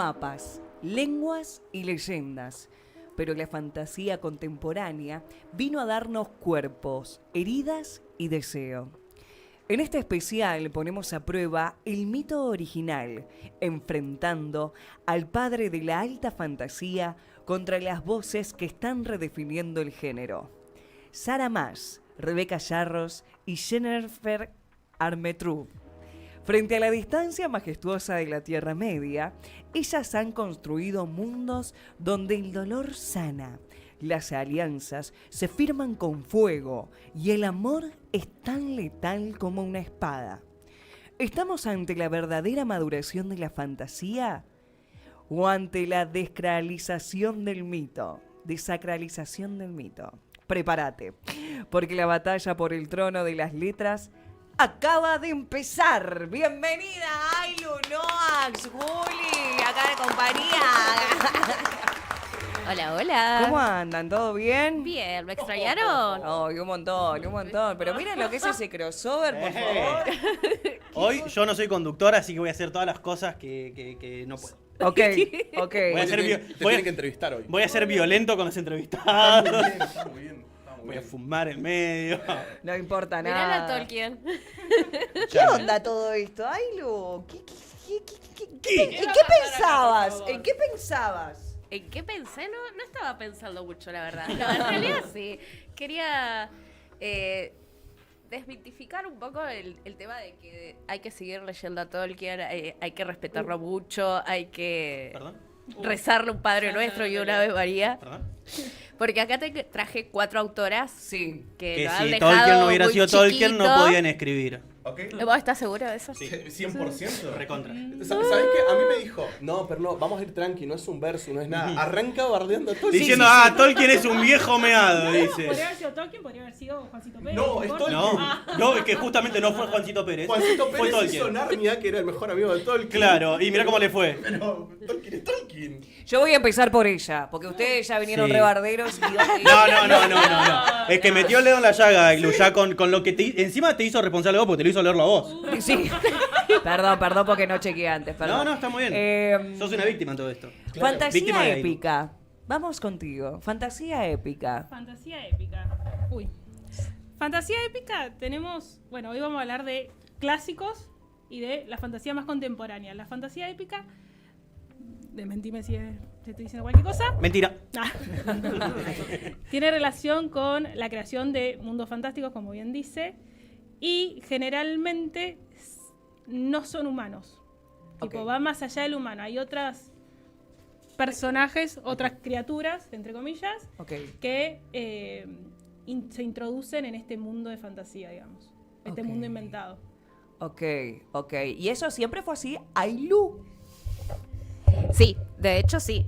Mapas, lenguas y leyendas, pero la fantasía contemporánea vino a darnos cuerpos, heridas y deseo. En este especial ponemos a prueba el mito original, enfrentando al padre de la alta fantasía contra las voces que están redefiniendo el género. Sarah Maas, Rebecca Yarros y Jennifer Armentrout. Frente a la distancia majestuosa de la Tierra Media, ellas han construido mundos donde el dolor sana, las alianzas se firman con fuego y el amor es tan letal como una espada. ¿Estamos ante la verdadera maduración de la fantasía o ante la desacralización del mito? Desacralización del mito. Prepárate, porque la batalla por el trono de las letras acaba de empezar. Bienvenida, Ailu, Noax, Juli, acá de compañía. Hola, hola. ¿Cómo andan? ¿Todo bien? Bien, ¿me extrañaron? Ay, un montón, un montón. Pero miren lo que es ese crossover, por favor. Hoy yo no soy conductor, así que voy a hacer todas las cosas que no puedo. Ok. Voy a ser Te tienen que entrevistar hoy. Voy a ser violento con los entrevistados. Está muy bien. Voy a fumar en medio. No importa Mirá nada. a Tolkien. ¿Qué onda todo esto, Ailu? ¿En Era qué para pensabas? por favor. ¿En qué pensabas? ¿En qué pensé? No estaba pensando mucho, la verdad. No, en realidad sí. Quería desmitificar un poco el tema de que hay que seguir leyendo a Tolkien, hay que respetarlo mucho, hay que ¿Perdón? rezarle un Padre Nuestro y una Ave María. ¿Perdón? Porque acá te traje 4 autoras Sí. que Que lo han si dejado Tolkien no hubiera muy sido Tolkien, no chiquito. podían escribir. ¿Ok? ¿Vos estás seguro de eso? Sí, 100%. Recontra. ¿Sabes qué? A mí me dijo, no, pero no, vamos a ir tranqui, no es un verso, no es nada. Arranca bardeando a Tolkien. Diciendo, Tolkien es un viejo meado, dice. Podría haber sido Tolkien, podría haber sido Juancito Pérez. No, es importa. Tolkien. No, es que justamente no fue Juancito Pérez. Juancito fue Pérez Tolkien. hizo Narnia, que era el mejor amigo de Tolkien. Claro, y mira cómo le fue. Pero Tolkien es Tolkien. Yo voy a empezar por ella, porque ustedes ya vinieron Sí. rebarderos y... No. Es que metió el dedo en la llaga, Iglu, ya con lo que encima te hizo responsable vos, porque te lo hizo leerlo a vos. Sí. Perdón porque no chequeé antes, perdón. No, está muy bien. Sos una víctima en todo esto. Víctima Fantasía de épica. Vamos contigo. Fantasía épica. Fantasía épica. Uy. Fantasía épica tenemos... Bueno, hoy vamos a hablar de clásicos y de la fantasía más contemporánea. La fantasía épica... Desmentime si te estoy diciendo cualquier cosa. Mentira. Ah. Tiene relación con la creación de mundos fantásticos, como bien dice, y generalmente no son humanos. Tipo, Ok. va más allá del humano. Hay otros personajes, otras criaturas, entre comillas, Ok. que se introducen en este mundo de fantasía, digamos. Este Ok. mundo inventado. Ok. ¿Y eso siempre fue así? Ailu. Sí, de hecho sí.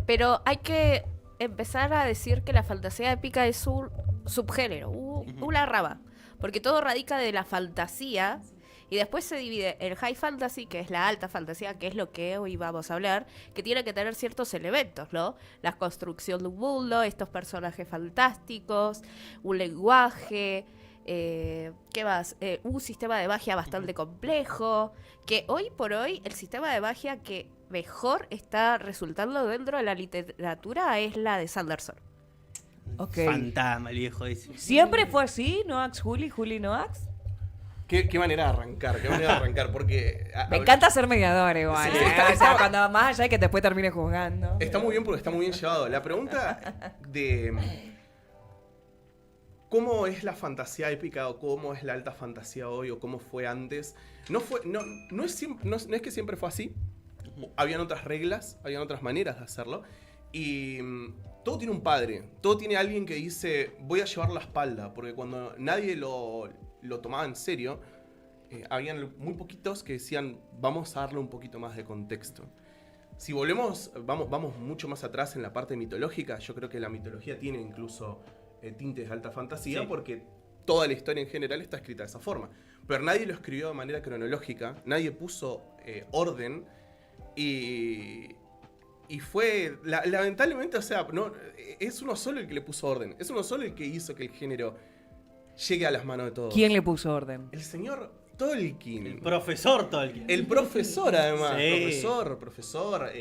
Pero hay que empezar a decir que la fantasía épica es un subgénero, una rama. Porque todo radica de la fantasía y después se divide el high fantasy, que es la alta fantasía, que es lo que hoy vamos a hablar, que tiene que tener ciertos elementos, ¿no? La construcción de un mundo, estos personajes fantásticos, un lenguaje... ¿qué más? Un sistema de magia bastante complejo, que hoy por hoy el sistema de magia que mejor está resultando dentro de la literatura es la de Sanderson. Ok. Fantasma, el viejo dice. ¿Siempre fue así? ¿Noax Juli Noax? ¿Qué manera de arrancar? Porque... Me encanta ser mediador igual. Sí, O sea, cuando más allá de que después termine juzgando. Está muy bien porque está muy bien llevado. La pregunta de... ¿Cómo es la fantasía épica o cómo es la alta fantasía hoy o cómo fue antes? No es que siempre fue así. Habían otras reglas, habían otras maneras de hacerlo. Y todo tiene un padre, todo tiene alguien que dice voy a llevar la espalda. Porque cuando nadie lo tomaba en serio, habían muy poquitos que decían vamos a darle un poquito más de contexto. Si vamos mucho más atrás en la parte mitológica, yo creo que la mitología tiene incluso... tintes de alta fantasía, Sí. porque toda la historia en general está escrita de esa forma. Pero nadie lo escribió de manera cronológica, nadie puso orden y fue, lamentablemente, o sea, no, es uno solo el que le puso orden, es uno solo el que hizo que el género llegue a las manos de todos. ¿Quién le puso orden? El señor Tolkien. El profesor Tolkien. El profesor, además. Sí. Profesor.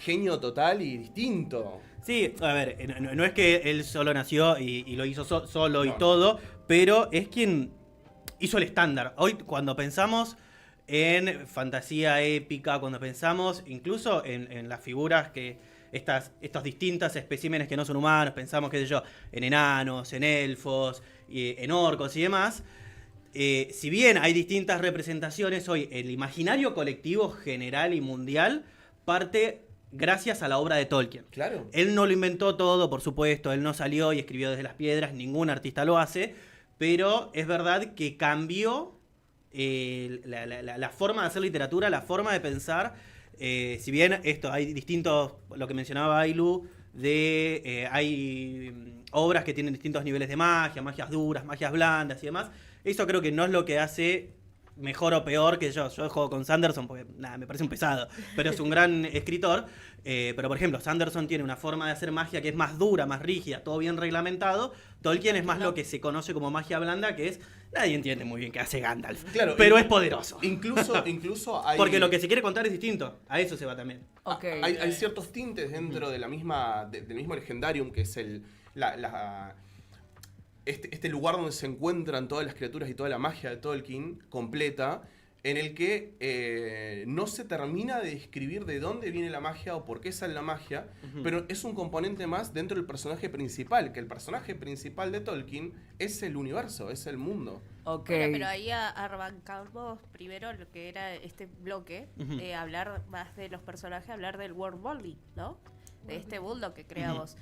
Genio total y distinto. Sí, a ver, no es que él solo nació y lo hizo solo y No. todo, pero es quien hizo el estándar. Hoy, cuando pensamos en fantasía épica, cuando pensamos incluso en las figuras que estos distintos especímenes que no son humanos, pensamos, qué sé yo, en enanos, en elfos, en orcos y demás. Si bien hay distintas representaciones, hoy el imaginario colectivo general y mundial parte gracias a la obra de Tolkien. Claro. Él no lo inventó todo, por supuesto, él no salió y escribió desde las piedras, ningún artista lo hace, pero es verdad que cambió la forma de hacer literatura, la forma de pensar. Si bien hay distintos, lo que mencionaba Ailu, hay obras que tienen distintos niveles de magia, magias duras, magias blandas y demás, eso creo que no es lo que hace mejor o peor que yo. Yo juego con Sanderson porque me parece un pesado, pero es un gran escritor. Pero por ejemplo, Sanderson tiene una forma de hacer magia que es más dura, más rígida, todo bien reglamentado. Tolkien es más lo que se conoce como magia blanda, que es nadie entiende muy bien qué hace Gandalf, Claro, pero es poderoso. Incluso hay. Porque lo que se quiere contar es distinto. A eso se va también. Ok. Hay ciertos tintes dentro de la misma, del mismo Legendarium, que es este lugar donde se encuentran todas las criaturas y toda la magia de Tolkien completa, en el que no se termina de describir de dónde viene la magia o por qué sale la magia, pero es un componente más dentro del personaje principal, que el personaje principal de Tolkien es el universo, es el mundo. Ok. Bueno, pero ahí arrancamos primero lo que era este bloque, Ujú. hablar más de los personajes, hablar del world building, ¿no? De este mundo que creamos.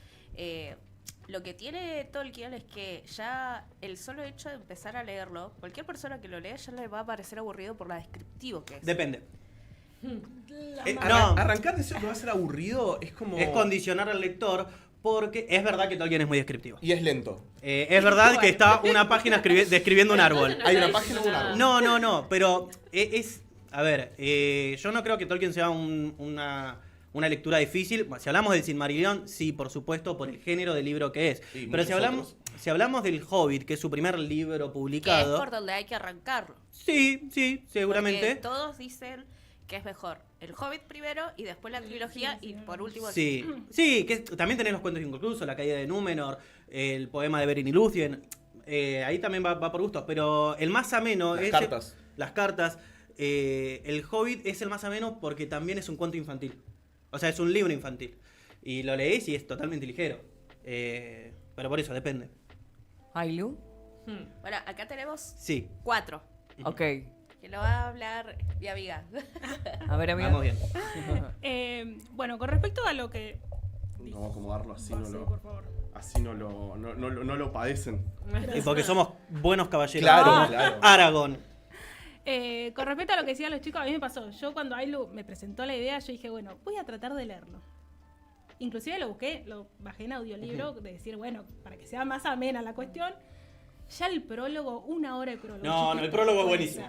Lo que tiene Tolkien es que ya el solo hecho de empezar a leerlo, cualquier persona que lo lea ya le va a parecer aburrido por lo descriptivo que es. Depende. Arrancar de eso que va a ser aburrido es como... Es condicionar al lector porque es verdad que Tolkien es muy descriptivo. Y es lento. Es verdad que está una página describiendo un árbol. Hay una página o un árbol. No, pero a ver, yo no creo que Tolkien sea una lectura difícil. Si hablamos del Silmarillion, sí, por supuesto, por el género de libro que es. Y Pero muchos si hablamos del Hobbit, que es su primer libro Que es publicado, por donde hay que arrancarlo. sí, seguramente. Porque todos dicen que es mejor el Hobbit primero y después la trilogía y por último... Sí, que también tenés los cuentos inconclusos, La caída de Númenor, el poema de Beren y Lúthien. Ahí también va por gustos, pero el más ameno Las es... cartas. Las cartas. El Hobbit es el más ameno porque también es un cuento infantil. O sea, es un libro infantil. Y lo lees y es totalmente ligero. Pero por eso, depende. Ailu. Bueno, acá tenemos Sí. 4, Ok. que lo va a hablar mi amiga. A ver, amiga. Vamos bien. Bueno, con respecto a lo que... Vamos a acomodarlo así, Sí, por favor. así no lo padecen. Y porque somos buenos caballeros. Claro, como claro. Aragorn. Con respecto a lo que decían los chicos, a mí me pasó. Yo cuando Ailu me presentó la idea, yo dije, bueno, voy a tratar de leerlo. Inclusive lo bajé en audiolibro, de decir, bueno, para que sea más amena la cuestión. Ya el prólogo, 1 hora de prólogo. No, el prólogo es buenísimo.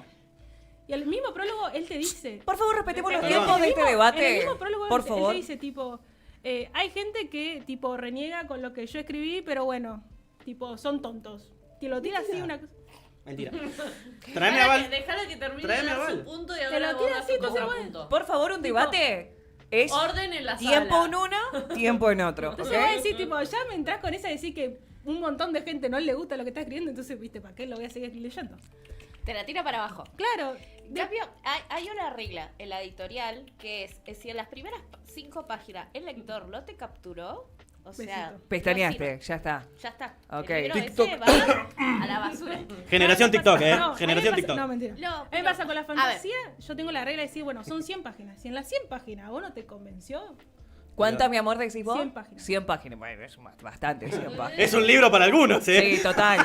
Y el mismo prólogo, él te dice... Por favor, respetemos los Perdón. tiempos de este En el debate. mismo prólogo, Por él favor. te dice, tipo, hay gente que, tipo, reniega con lo que yo escribí, pero bueno, tipo, son tontos. Que lo tira así una cosa... Mentira. Tráeme a Val. Déjala que termine Tráeme de a dar Val. su punto y Te ahora lo vos tira das así, tu entonces, contrapunto. Por favor, un debate es Orden en la tiempo sala. en uno, tiempo en otro. Entonces ¿ok? va a decir, tipo, ya me entras con esa de decir que un montón de gente no le gusta lo que está escribiendo, entonces, viste, ¿para qué lo voy a seguir leyendo? Te la tira para abajo. Claro. En cambio, hay una regla en la editorial que es si en las primeras 5 páginas el lector no te capturó, o sea... Besito. Pestañeaste, no ya está. sirve. Ya está. Ok. El libro TikTok. ese va a la basura. Generación No, TikTok, no, a mí Generación me pasa- TikTok. No, mentira. No, a mí me pero- pasa con la a ver. fantasía, yo tengo la regla de decir, bueno, son 100 páginas. Si en las 100 páginas vos no te convenció, ¿Cuántas, mi amor, decís vos? 100 páginas. 100 páginas. Bueno, es bastante, 100 páginas. Es un libro para algunos, ¿eh? Sí, total.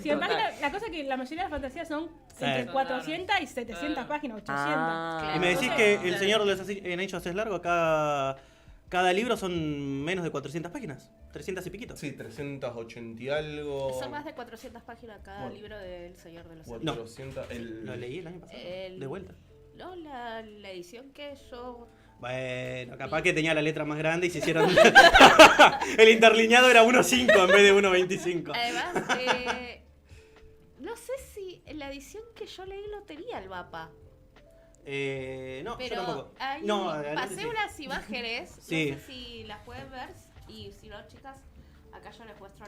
100 Total. páginas, la cosa es que la mayoría de las fantasías son entre Sí. 400 y 700 páginas, 800. Ah. Y me decís Entonces, que El Señor de los Anillos es largo, cada libro son menos de 400 páginas. 300 y piquitos. Sí, 380 y algo. Son más de 400 páginas cada Bueno. libro del Señor de los No. Anillos. 400. Lo leí el año pasado. De vuelta. No, la edición que yo... Bueno, capaz que tenía la letra más grande y se hicieron... El interlineado era 1.5 en vez de 1.25. Además, no sé si en la edición que yo leí lo tenía el mapa. No, yo Pero tampoco. ahí No, adelante, pasé sí. unas imágenes, Sí. no sé si las pueden ver, y si no, chicas, acá yo les muestro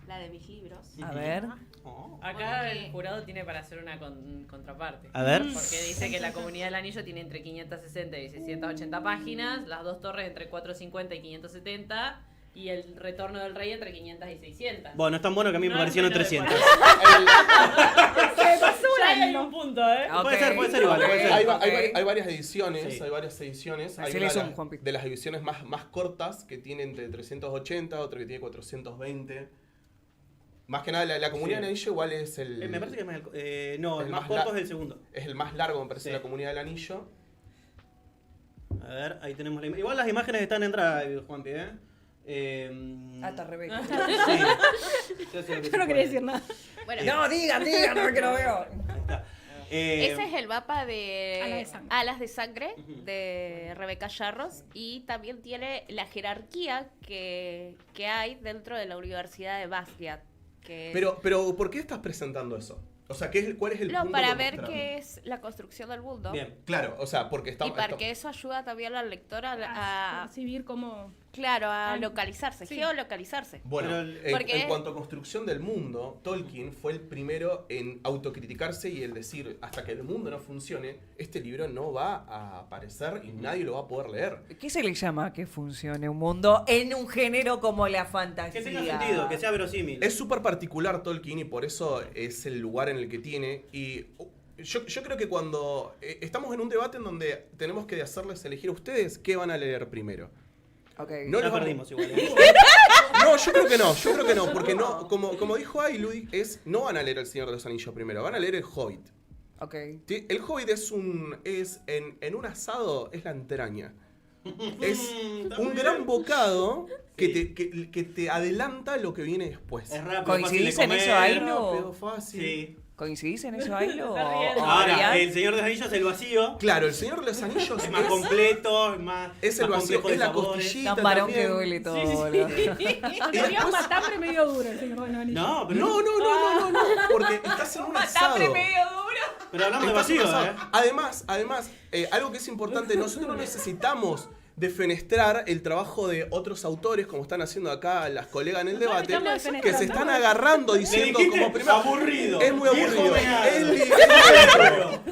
la de mis libros. A ver. Oh. Acá Porque- el jurado tiene para hacer una contraparte. A ver. Porque dice que la Comunidad del Anillo tiene entre 560 y 680 páginas, las dos torres entre 450 y 570, y el Retorno del Rey entre 500 y 600. Bueno, es tan bueno que a mí me No, parecieron bueno, 300. Ya hay un punto, ¿eh? Ah, Puede ok, ser igual, ok, puede ser. Hay, ok. hay varias ediciones, Sí. hay varias ediciones. Hay Hacele una zoom, Juanpi. de las ediciones más cortas que tiene entre 380, otra que tiene 420. Más que nada, la Comunidad Sí. del Anillo igual es el... Me parece que es más no, el el más más corto la- es el segundo. Es el más largo, me parece, Sí. la Comunidad del Anillo. A ver, ahí tenemos la Igual las imágenes están en Drive, Juanpi, ¿eh? Hasta Rebeca. Sí. Yo sé lo que Yo no se quería puede. decir nada. Bueno, No, digan, que lo veo. Ahí está. ese es el mapa de Alas de Sangre. Alas de Sangre Ujú. de Rebeca Yarros, y también tiene la jerarquía que hay dentro de la Universidad de Basquiat. Que es- Pero, ¿por qué estás presentando eso? O sea, ¿cuál es el no, punto para por ver mostrar? qué es la construcción del mundo. Bien. Claro, o sea, porque Y estamos... porque eso ayuda también al lector a Percibir cómo... claro, a Ah, localizarse, sí. geolocalizarse. Bueno, Pero en, porque- en cuanto a construcción del mundo, Tolkien fue el primero en autocriticarse y el decir, hasta que el mundo no funcione, este libro no va a aparecer y nadie lo va a poder leer. ¿Qué se le llama que funcione un mundo en un género como la fantasía? Que tenga sentido, que sea verosímil. Es súper particular Tolkien y por eso es el lugar en el que tiene. Y yo creo que cuando estamos en un debate en donde tenemos que hacerles elegir a ustedes qué van a leer primero. Ok. No Ya les vamos- perdimos igual. ¿eh? No, yo creo que no, porque no, como dijo Ailud, no van a leer El Señor de los Anillos primero, van a leer El Hobbit. Ok. ¿Sí? El Hobbit en un asado es la entraña. Es Está un muy gran bien. bocado que, Sí. que te adelanta lo que viene después. Es rápido, ¿Coincidís fácil de en eso, comer. Ailo? Rápido, fácil. Sí. ¿Coincidís en eso, Ailo? Está riendo. Ahora, Adrián? El Señor de los Anillos, el vacío. Claro, El Señor de los Anillos Es más completo, es más. es el más vacío, complejo de es la sabores. costillita Tan varón que también. duele todo. Sí, sí. boludo. Tenía un matambre medio duro el señor de los Anillos. No, pero, No, porque estás en un asado. pero hablamos de Estás en un vacío, asado. Además, algo que es importante, nosotros no necesitamos defenestrar el trabajo de otros autores, como están haciendo acá las colegas en el debate, estamos que se defenestrando. están agarrando diciendo dijiste como primero... aburrido. Es muy Viejo aburrido. meado. Es lento.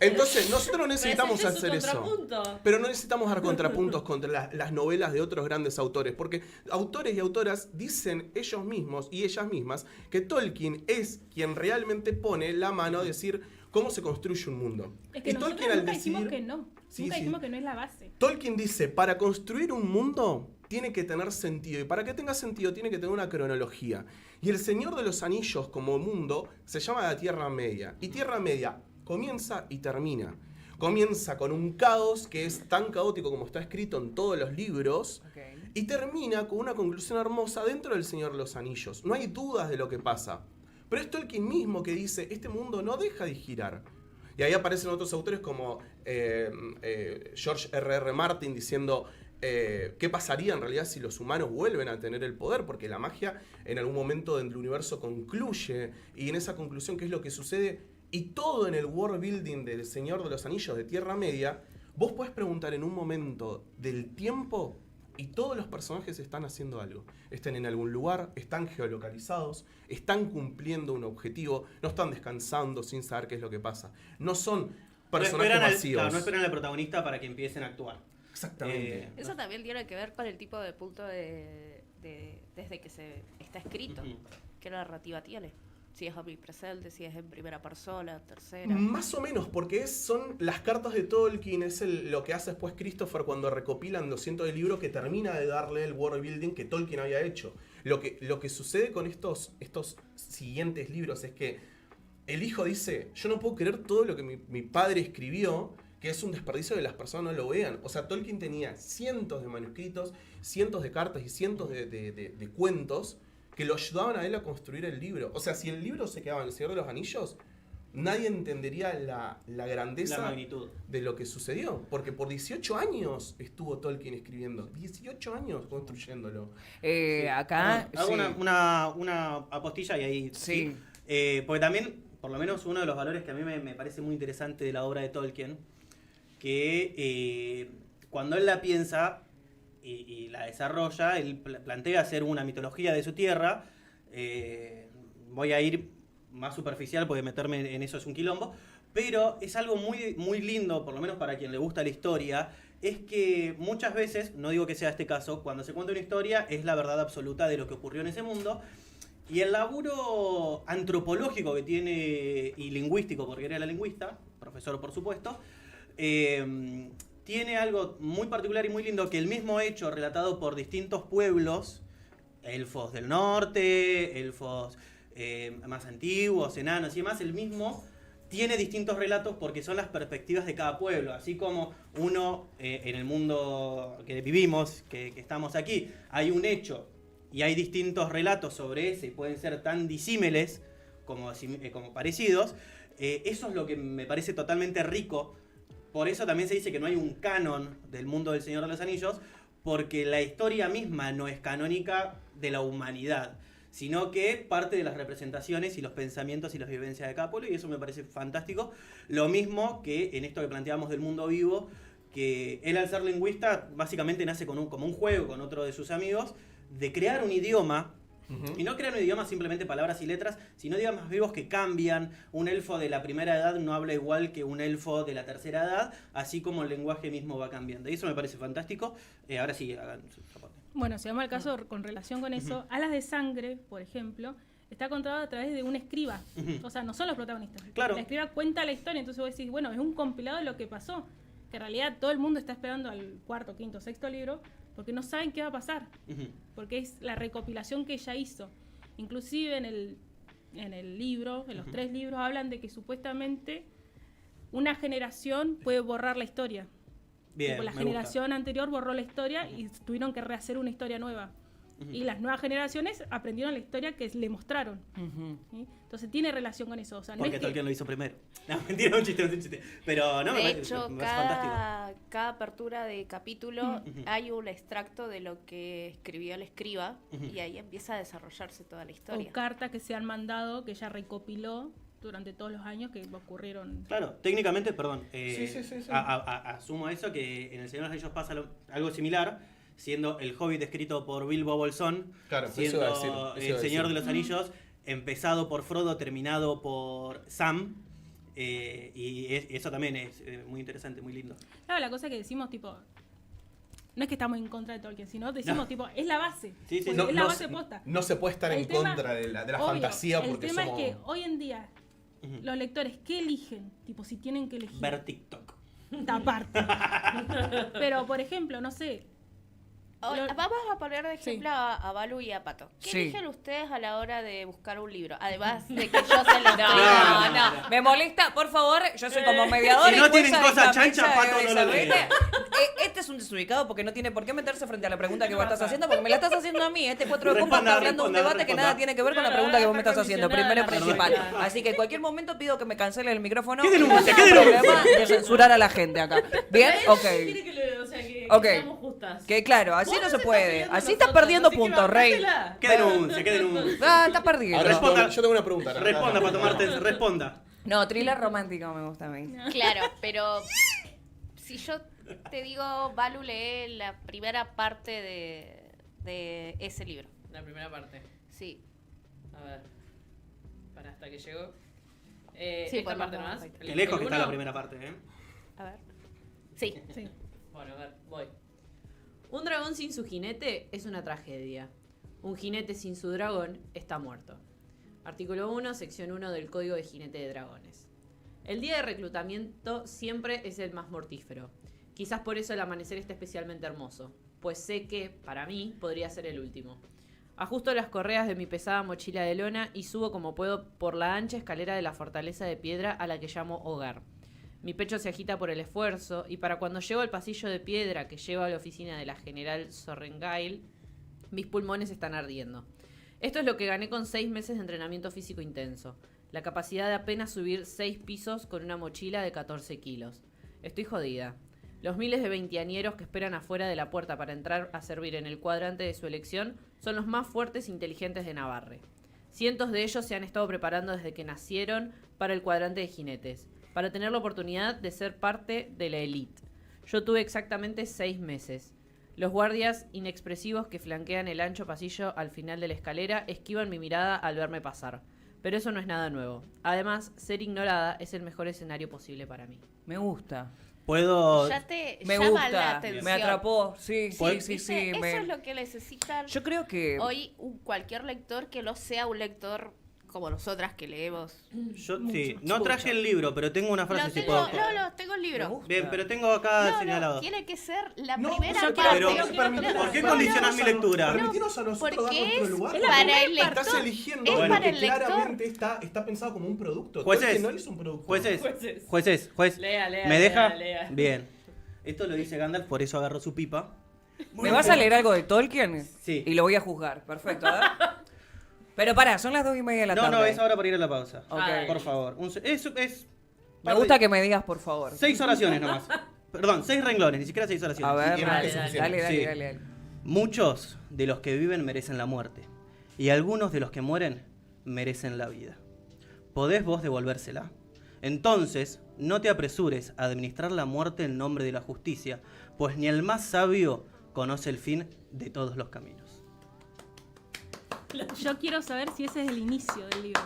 Entonces, nosotros no Pero necesitamos ese es su hacer eso. contrapunto. Pero no necesitamos dar contrapuntos contra las novelas de otros grandes autores, porque autores y autoras dicen ellos mismos y ellas mismas que Tolkien es quien realmente pone la mano a decir cómo se construye un mundo. Es que y nosotros Tolkien al nunca dijimos decidir... que no. Sí, Nunca sí. dijimos que no es la base. Tolkien dice, para construir un mundo tiene que tener sentido, y para que tenga sentido tiene que tener una cronología. Y el Señor de los Anillos como mundo se llama la Tierra Media, y Tierra Media comienza y termina. Comienza con un caos que es tan caótico como está escrito en todos los libros, Ok. y termina con una conclusión hermosa dentro del Señor de los Anillos. No hay dudas de lo que pasa. Pero es Tolkien mismo que dice, este mundo no deja de girar. Y ahí aparecen otros autores como George R.R. Martin diciendo qué pasaría en realidad si los humanos vuelven a tener el poder, porque la magia en algún momento del universo concluye, y en esa conclusión qué es lo que sucede, y todo en el world building del Señor de los Anillos de Tierra Media, vos podés preguntar en un momento del tiempo y todos los personajes están haciendo algo. Están en algún lugar, están geolocalizados, están cumpliendo un objetivo, no están descansando sin saber qué es lo que pasa. No son No personajes esperan, vacíos. claro, no esperan al protagonista para que empiecen a actuar. Exactamente. Eso también tiene que ver con el tipo de punto desde que se está escrito. Ujú. ¿Qué narrativa tiene? Si es omnipresente, si es en primera persona, tercera. Más o menos, porque son las cartas de Tolkien, es lo que hace después Christopher cuando recopilan los cientos de libros que termina de darle el world building que Tolkien había hecho. Lo que sucede con estos siguientes libros es que el hijo dice, yo no puedo creer todo lo que mi padre escribió, que es un desperdicio de las personas no lo vean. O sea, Tolkien tenía cientos de manuscritos, cientos de cartas y cientos de cuentos que lo ayudaban a él a construir el libro. O sea, si el libro se quedaba en El Señor de los Anillos, nadie entendería la grandeza La magnitud. de lo que sucedió. Porque por 18 años estuvo Tolkien escribiendo. 18 años construyéndolo. Acá. Hago sí. una apostilla y ahí. Sí. Porque también por lo menos uno de los valores que a mí me parece muy interesante de la obra de Tolkien, que cuando él la piensa y la desarrolla, él plantea hacer una mitología de su tierra. Voy a ir más superficial porque meterme en eso es un quilombo, pero es algo muy, muy lindo, por lo menos para quien le gusta la historia, es que muchas veces, no digo que sea este caso, cuando se cuenta una historia es la verdad absoluta de lo que ocurrió en ese mundo, y el laburo antropológico que tiene, y lingüístico, porque era la lingüista, profesor por supuesto, tiene algo muy particular y muy lindo, que el mismo hecho relatado por distintos pueblos, elfos del norte, elfos más antiguos, enanos y demás, el mismo tiene distintos relatos porque son las perspectivas de cada pueblo. Así como uno en el mundo que vivimos, que estamos aquí, hay un hecho y hay distintos relatos sobre ese y pueden ser tan disímiles como parecidos, eso es lo que me parece totalmente rico. Por eso también se dice que no hay un canon del mundo del Señor de los Anillos, porque la historia misma no es canónica de la humanidad, sino que parte de las representaciones y los pensamientos y las vivencias de cada pueblo, y eso me parece fantástico. Lo mismo que en esto que planteábamos del mundo vivo, que él al ser lingüista básicamente nace como un juego con otro de sus amigos, de crear un idioma. Y no crean un idioma simplemente palabras y letras, sino idiomas vivos que cambian. Un elfo de la primera edad no habla igual que un elfo de la tercera edad, así como el lenguaje mismo va cambiando. Y eso me parece fantástico. Ahora sí, hagan su parte. Bueno, si vamos al caso con relación con eso, Alas de Sangre, por ejemplo, está contado a través de un escriba. O sea, no son los protagonistas. Claro. El escriba cuenta la historia, entonces vos decís, bueno, es un compilado de lo que pasó. Que en realidad todo el mundo está esperando al cuarto, quinto, sexto libro, porque no saben qué va a pasar. Porque es la recopilación que ella hizo. Inclusive en el libro, en los 3 libros, hablan de que supuestamente una generación puede borrar la historia. Bien, Tipo, la me generación gusta. anterior borró la historia y tuvieron que rehacer una historia nueva. Y las nuevas generaciones aprendieron la historia que le mostraron. ¿Sí? Entonces tiene relación con eso. O sea, no Porque es que- Tolkien lo hizo primero. No, mentira, un chiste. Pero no, me De parece, hecho, me parece fantástico. cada apertura de capítulo hay un extracto de lo que escribió el escriba y ahí empieza a desarrollarse toda la historia. o cartas que se han mandado, que ella recopiló durante todos los años que ocurrieron. Claro, técnicamente, perdón, Sí. asumo eso, que en El Señor de los Anillos pasa algo similar, siendo El Hobbit escrito por Bilbo Bolsón, Claro, eso siendo iba a decir, eso iba a El Señor de decir. los Anillos empezado por Frodo, terminado por Sam, y eso también es muy interesante, muy lindo. Claro, la cosa que decimos, tipo, no es que estamos en contra de Tolkien, sino decimos, tipo, es la base. Sí, sí, Porque sí. es la base posta. No se puede estar El en tema- contra de la Obvio, fantasía porque el tema somos... es que hoy en día los lectores, ¿qué eligen? Tipo, si tienen que elegir. Ver TikTok. Esta parte. Pero, por ejemplo, no sé, Vamos a poner de ejemplo a Balu y a Pato. ¿Qué Sí. eligen ustedes a la hora de buscar un libro? Además de que yo se lo No, me molesta, por favor, yo soy como mediadora. Si no y tienen jueza de cosa esta chancha, fecha Pato de no lo lee. Isabel. Este es un desubicado porque no tiene por qué meterse frente a la pregunta que vos estás haciendo, porque me la estás haciendo a mí. Este 4 de copa está hablando de un debate que nada tiene que ver con la pregunta que vos me estás haciendo, primero y principal. Así que en cualquier momento pido que me cancelen el micrófono. ¿Qué y no denuncia? tengo ¿Qué denuncia? problema de censurar a la gente acá. ¿Bien? Ok. Quiere que le, o sea, que Ok. seamos justas. Que claro, así Vos no nos se estás puede. pidiendo Así estás nosotros, perdiendo así que puntos, Rey. bancátela. ¿Qué denuncia? ¿Qué denuncia? Ah, estás perdiendo. Ahora Responda. yo tengo una pregunta. Responda, Pato Martens, responda. No, thriller romántico me gusta a mí. Claro, pero si yo te digo, Balu lee la primera parte de ese libro. La primera parte. Sí. A ver. Para hasta que llegó. Sí, Esta podemos parte nomás. ver. Qué lejos que está la uno. primera parte, ¿eh? A ver. Sí. sí. Bueno, a ver, voy. Un dragón sin su jinete es una tragedia. Un jinete sin su dragón está muerto. Artículo 1, sección 1 del Código de Jinete de Dragones. El día de reclutamiento siempre es el más mortífero. Quizás por eso el amanecer está especialmente hermoso, pues sé que, para mí, podría ser el último. Ajusto las correas de mi pesada mochila de lona y subo como puedo por la ancha escalera de la fortaleza de piedra a la que llamo hogar. Mi pecho se agita por el esfuerzo y para cuando llego al pasillo de piedra que lleva a la oficina de la general Sorrengail, mis pulmones están ardiendo. Esto es lo que gané con 6 meses de entrenamiento físico intenso. La capacidad de apenas subir 6 pisos con una mochila de 14 kilos. Estoy jodida. Los miles de veinteañeros que esperan afuera de la puerta para entrar a servir en el cuadrante de su elección son los más fuertes e inteligentes de Navarre. Cientos de ellos se han estado preparando desde que nacieron para el cuadrante de jinetes, para tener la oportunidad de ser parte de la élite. Yo tuve exactamente 6 meses. Los guardias inexpresivos que flanquean el ancho pasillo al final de la escalera esquivan mi mirada al verme pasar. Pero eso no es nada nuevo. Además, ser ignorada es el mejor escenario posible para mí. Me gusta. Puedo... Ya te Me llama la gusta. atención. Me atrapó. Sí, sí, sí, ¿Viste? sí. Eso es lo que necesitan Yo creo que... hoy cualquier lector que no sea un lector como nosotras que leemos. Yo sí, no traje el libro, pero tengo una frase si puedo. Tengo el libro. Bien, pero tengo acá No, señalado. tiene que ser la No, primera yo parte. pero, ¿por qué condicionás mi lectura? Permitinos a nosotros dar porque nuestro es lugar. para el Estás lector. eligiendo Es lo para que el lector. claramente está pensado como un producto. Jueces. Tolkien no es un producto. Juez. Lea, ¿Me deja? lea. Bien. Esto lo dice Gandalf, por eso agarró su pipa. ¿Me vas a leer algo de Tolkien? Sí. Y lo voy a juzgar. Perfecto, a ver. Pero pará, son las 2:30 de la tarde. No, es ahora para ir a la pausa. Ok. Por favor. Me gusta que me digas, por favor. 6 oraciones nomás. Perdón, 6 renglones, ni siquiera 6 oraciones. A ver, Sí, dale, dale, dale, Sí. dale. Muchos de los que viven merecen la muerte. Y algunos de los que mueren merecen la vida. ¿Podés vos devolvérsela? Entonces, no te apresures a administrar la muerte en nombre de la justicia, pues ni el más sabio conoce el fin de todos los caminos. Yo quiero saber si ese es el inicio del libro.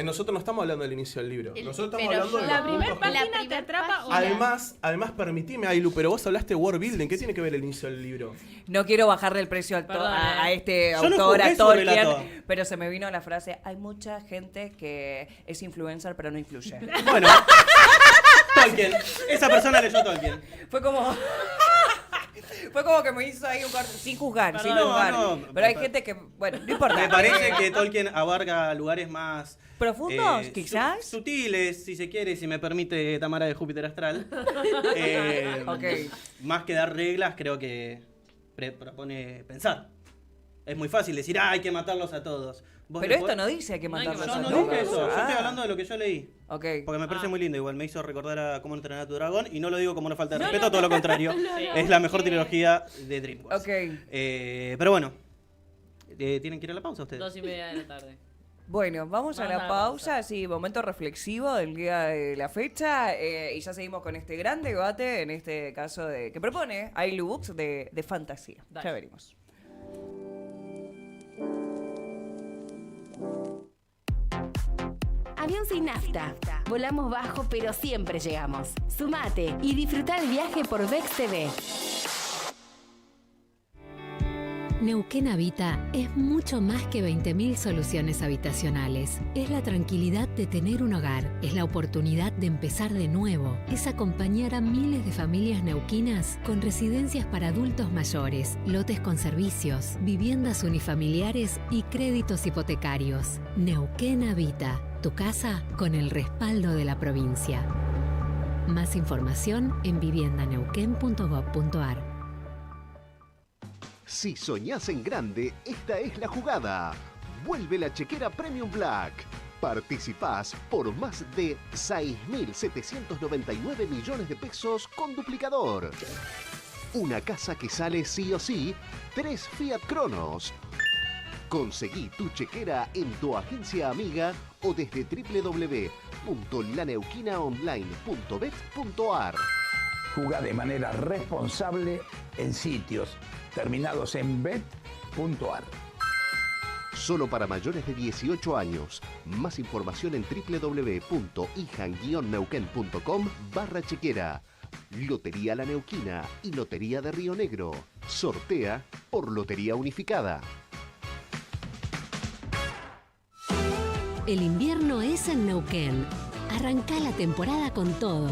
Nosotros no estamos hablando del inicio del libro. Nosotros estamos pero hablando de La los primera puntos. página te atrapa o Además, permitime, Ailu, pero vos hablaste de world building. ¿Qué tiene que ver el inicio del libro? No quiero bajarle el precio Perdón, a este Yo no autor, juzgué a su relato. Tolkien, pero se me vino la frase, hay mucha gente que es influencer pero no influye. Bueno, Tolkien. Esa persona leyó Tolkien. Fue como... Fue como que me hizo ahí un corte, sin juzgar, sin Perdón, juzgar. no, pero hay me- gente que, bueno, no importa. Me parece que Tolkien abarca lugares más... ¿Profundos, quizás? Sutiles, si se quiere, si me permite Tamara de Júpiter Astral. Ok. Más que dar reglas, creo que propone pensar. Es muy fácil decir, hay que matarlos a todos. Vos Pero le esto podés- no dice hay que matarlos Yo a no todos. dije eso, yo estoy Ah, hablando de lo que yo leí. ok. Porque me parece muy lindo, igual me hizo recordar a Cómo entrenar a tu dragón. Y no lo digo como una falta de respeto, todo lo contrario. Es la mejor trilogía de DreamWorks. Ok. Pero bueno, ¿tienen que ir a la pausa ustedes? 2:30 de la tarde. Bueno, vamos a Vamos la a la pausa, sí, momento reflexivo del día de la fecha, y ya seguimos con este gran debate, en este caso que propone Ailu Books de fantasía. Dale. Ya veremos. Avión sin nafta. Volamos bajo, pero siempre llegamos. Sumate y disfruta el viaje por VEX TV. Neuquén Habita es mucho más que 20.000 soluciones habitacionales. Es la tranquilidad de tener un hogar, es la oportunidad de empezar de nuevo, es acompañar a miles de familias neuquinas con residencias para adultos mayores, lotes con servicios, viviendas unifamiliares y créditos hipotecarios. Neuquén Habita, tu casa con el respaldo de la provincia. Más información en viviendaneuquén.gov.ar. Si soñás en grande, esta es la jugada. Vuelve la chequera Premium Black. Participás por más de 6.799 millones de pesos con duplicador. Una casa que sale sí o sí, 3 Fiat Cronos. Conseguí tu chequera en tu agencia amiga o desde www.laneuquinaonline.bet.ar. Jugá de manera responsable en sitios terminados en bet.ar. Solo para mayores de 18 años. Más información en www.ihan-neuquén.com/chequera. Lotería La Neuquina y Lotería de Río Negro. Sortea por Lotería Unificada. El invierno es en Neuquén. Arrancá la temporada con todo.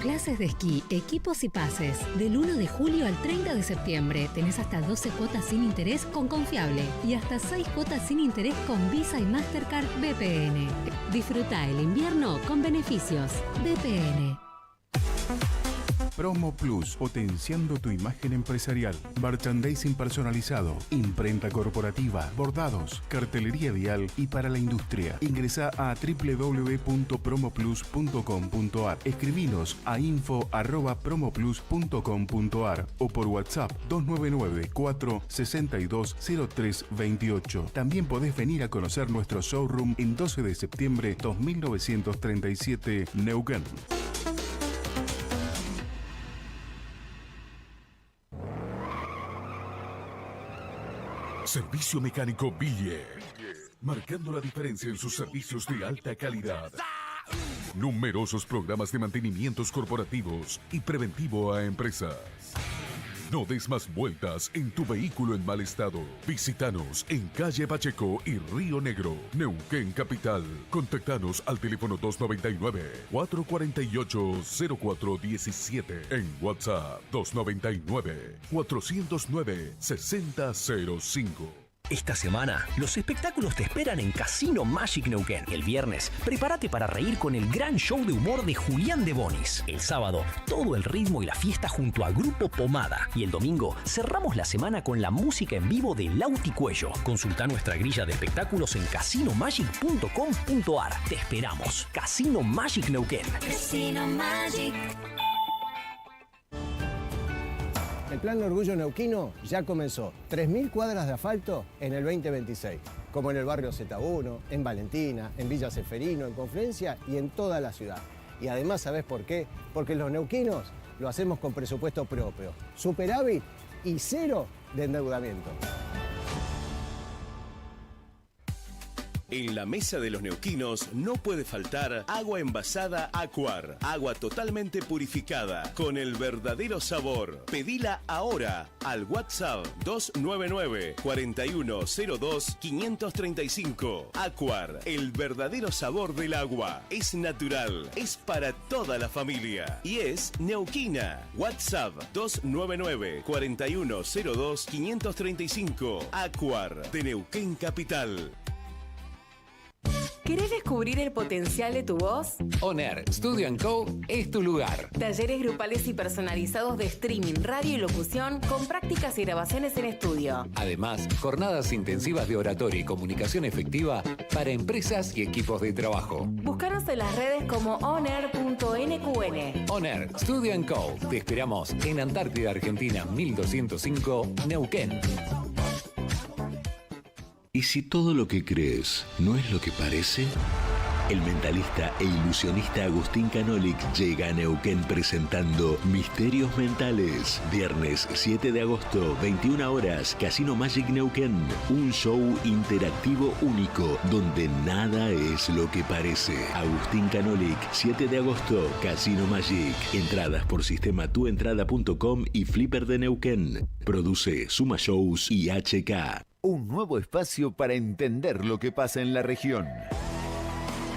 Clases de esquí, equipos y pases. Del 1 de julio al 30 de septiembre tenés hasta 12 cuotas sin interés con Confiable y hasta 6 cuotas sin interés con Visa y Mastercard BPN. Disfruta el invierno con beneficios. BPN. Promo Plus, potenciando tu imagen empresarial. Merchandising personalizado, imprenta corporativa, bordados, cartelería vial y para la industria. Ingresa a www.promoplus.com.ar. Escribinos a info@promoplus.com.ar o por WhatsApp 299-462-0328. También podés venir a conocer nuestro showroom en 12 de septiembre 2937 Neuquén. Servicio Mecánico Ville, marcando la diferencia en sus servicios de alta calidad. Numerosos programas de mantenimientos corporativos y preventivo a empresas. No des más vueltas en tu vehículo en mal estado. Visítanos en calle Pacheco y Río Negro, Neuquén Capital. Contactanos al teléfono 299-448-0417. En WhatsApp 299-409-6005. Esta semana, los espectáculos te esperan en Casino Magic Neuquén. El viernes, prepárate para reír con el gran show de humor de Julián de Bonis. El sábado, todo el ritmo y la fiesta junto a Grupo Pomada. Y el domingo, cerramos la semana con la música en vivo de Lauti Cuello. Consulta nuestra grilla de espectáculos en casinomagic.com.ar. Te esperamos. Casino Magic Neuquén. Casino Magic. El Plan Orgullo Neuquino ya comenzó. 3.000 cuadras de asfalto en el 2026. Como en el barrio Z1, en Valentina, en Villa Seferino, en Confluencia y en toda la ciudad. Y además, ¿sabés por qué? Porque los neuquinos lo hacemos con presupuesto propio, superávit y cero de endeudamiento. En la mesa de los neuquinos no puede faltar agua envasada Aquar. Agua totalmente purificada, con el verdadero sabor. Pedila ahora al WhatsApp 299-4102-535. Aquar, el verdadero sabor del agua. Es natural, es para toda la familia y es neuquina. WhatsApp 299-4102-535. Aquar, de Neuquén Capital. ¿Querés descubrir el potencial de tu voz? On-Air Studio &Co es tu lugar. Talleres grupales y personalizados de streaming, radio y locución con prácticas y grabaciones en estudio. Además, jornadas intensivas de oratoria y comunicación efectiva para empresas y equipos de trabajo. Búscanos en las redes como onair.nqn. On-Air Studio &Co. Te esperamos en Antártida, Argentina, 1205, Neuquén. ¿Y si todo lo que crees no es lo que parece? El mentalista e ilusionista Agustín Canolic llega a Neuquén presentando Misterios Mentales. Viernes 7 de agosto, 21 horas, Casino Magic Neuquén. Un show interactivo único, donde nada es lo que parece. Agustín Canolic, 7 de agosto, Casino Magic. Entradas por sistema tuentrada.com y Flipper de Neuquén. Produce Suma Shows y HK. Un nuevo espacio para entender lo que pasa en la región.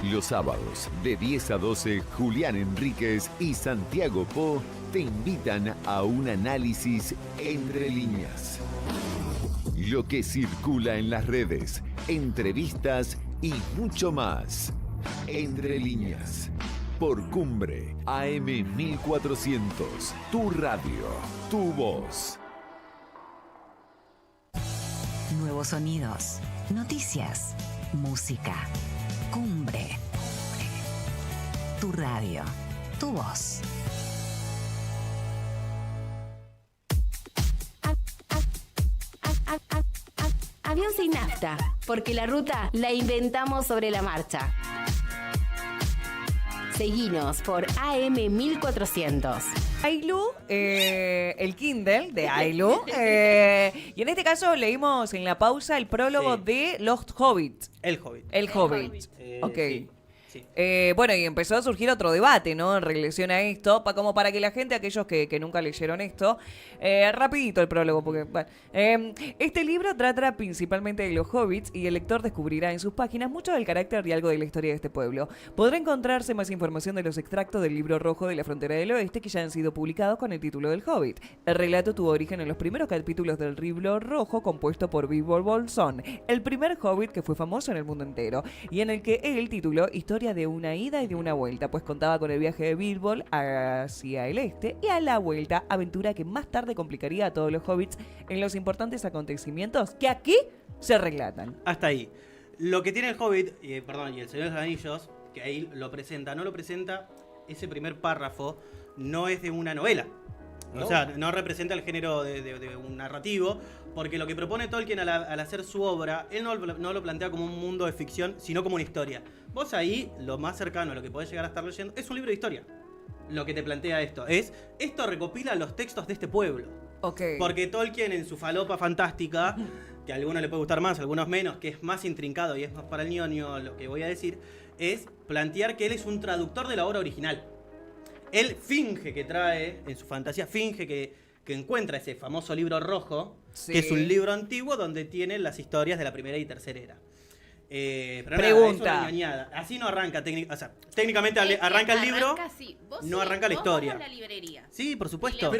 Los sábados, de 10 a 12, Julián Enríquez y Santiago Po te invitan a un análisis entre líneas. Lo que circula en las redes, entrevistas y mucho más. Entre líneas. Por Cumbre, AM 1400. Tu radio, tu voz. Nuevos sonidos, noticias, música. Cumbre. Tu radio, tu voz. Avión sin nafta, porque la ruta la inventamos sobre la marcha. Seguinos por AM 1400. Ailu, el Kindle de Ailu. Y en este caso leímos en la pausa el prólogo de Los Hobbits. El Hobbit. El Hobbit. Ok. Sí, sí. Bueno, y empezó a surgir otro debate, ¿no? En relación a esto, como para que la gente, aquellos que nunca leyeron esto, rapidito el prólogo, porque, bueno, este libro trata principalmente de los hobbits y el lector descubrirá en sus páginas mucho del carácter y algo de la historia de este pueblo. Podrá encontrarse más información de los extractos del libro rojo de la frontera del oeste que ya han sido publicados con el título del Hobbit. El relato tuvo origen en los primeros capítulos del libro rojo compuesto por Bilbo Bolsón, el primer hobbit que fue famoso en el mundo entero, y en el que él tituló Historia historia de una ida y de una vuelta, pues contaba con el viaje de Bilbo hacia el este y a la vuelta, aventura que más tarde complicaría a todos los hobbits en los importantes acontecimientos que aquí se relatan. Hasta ahí. Lo que tiene el Hobbit, y el Señor de los Anillos, que ahí no lo presenta, ese primer párrafo no es de una novela. No. O sea, no representa el género de un narrativo, porque lo que propone Tolkien al hacer su obra, él no lo plantea como un mundo de ficción, sino como una historia. Vos ahí, lo más cercano a lo que podés llegar a estar leyendo, es un libro de historia. Lo que te plantea esto recopila los textos de este pueblo. Okay. Porque Tolkien en su falopa fantástica, que a algunos le puede gustar más, a algunos menos, que es más intrincado y es más para el ñoño lo que voy a decir, es plantear que él es un traductor de la obra original. Él finge que trae, en su fantasía, que encuentra ese famoso libro rojo, Sí. que es un libro antiguo donde tiene las historias de la primera y tercera era. Pero Pregunta. nada, es una ñoñada. Así no arranca, técnicamente arranca el libro, Así. Vos no sí, arranca la vos historia. vas a la librería. Sí, por supuesto.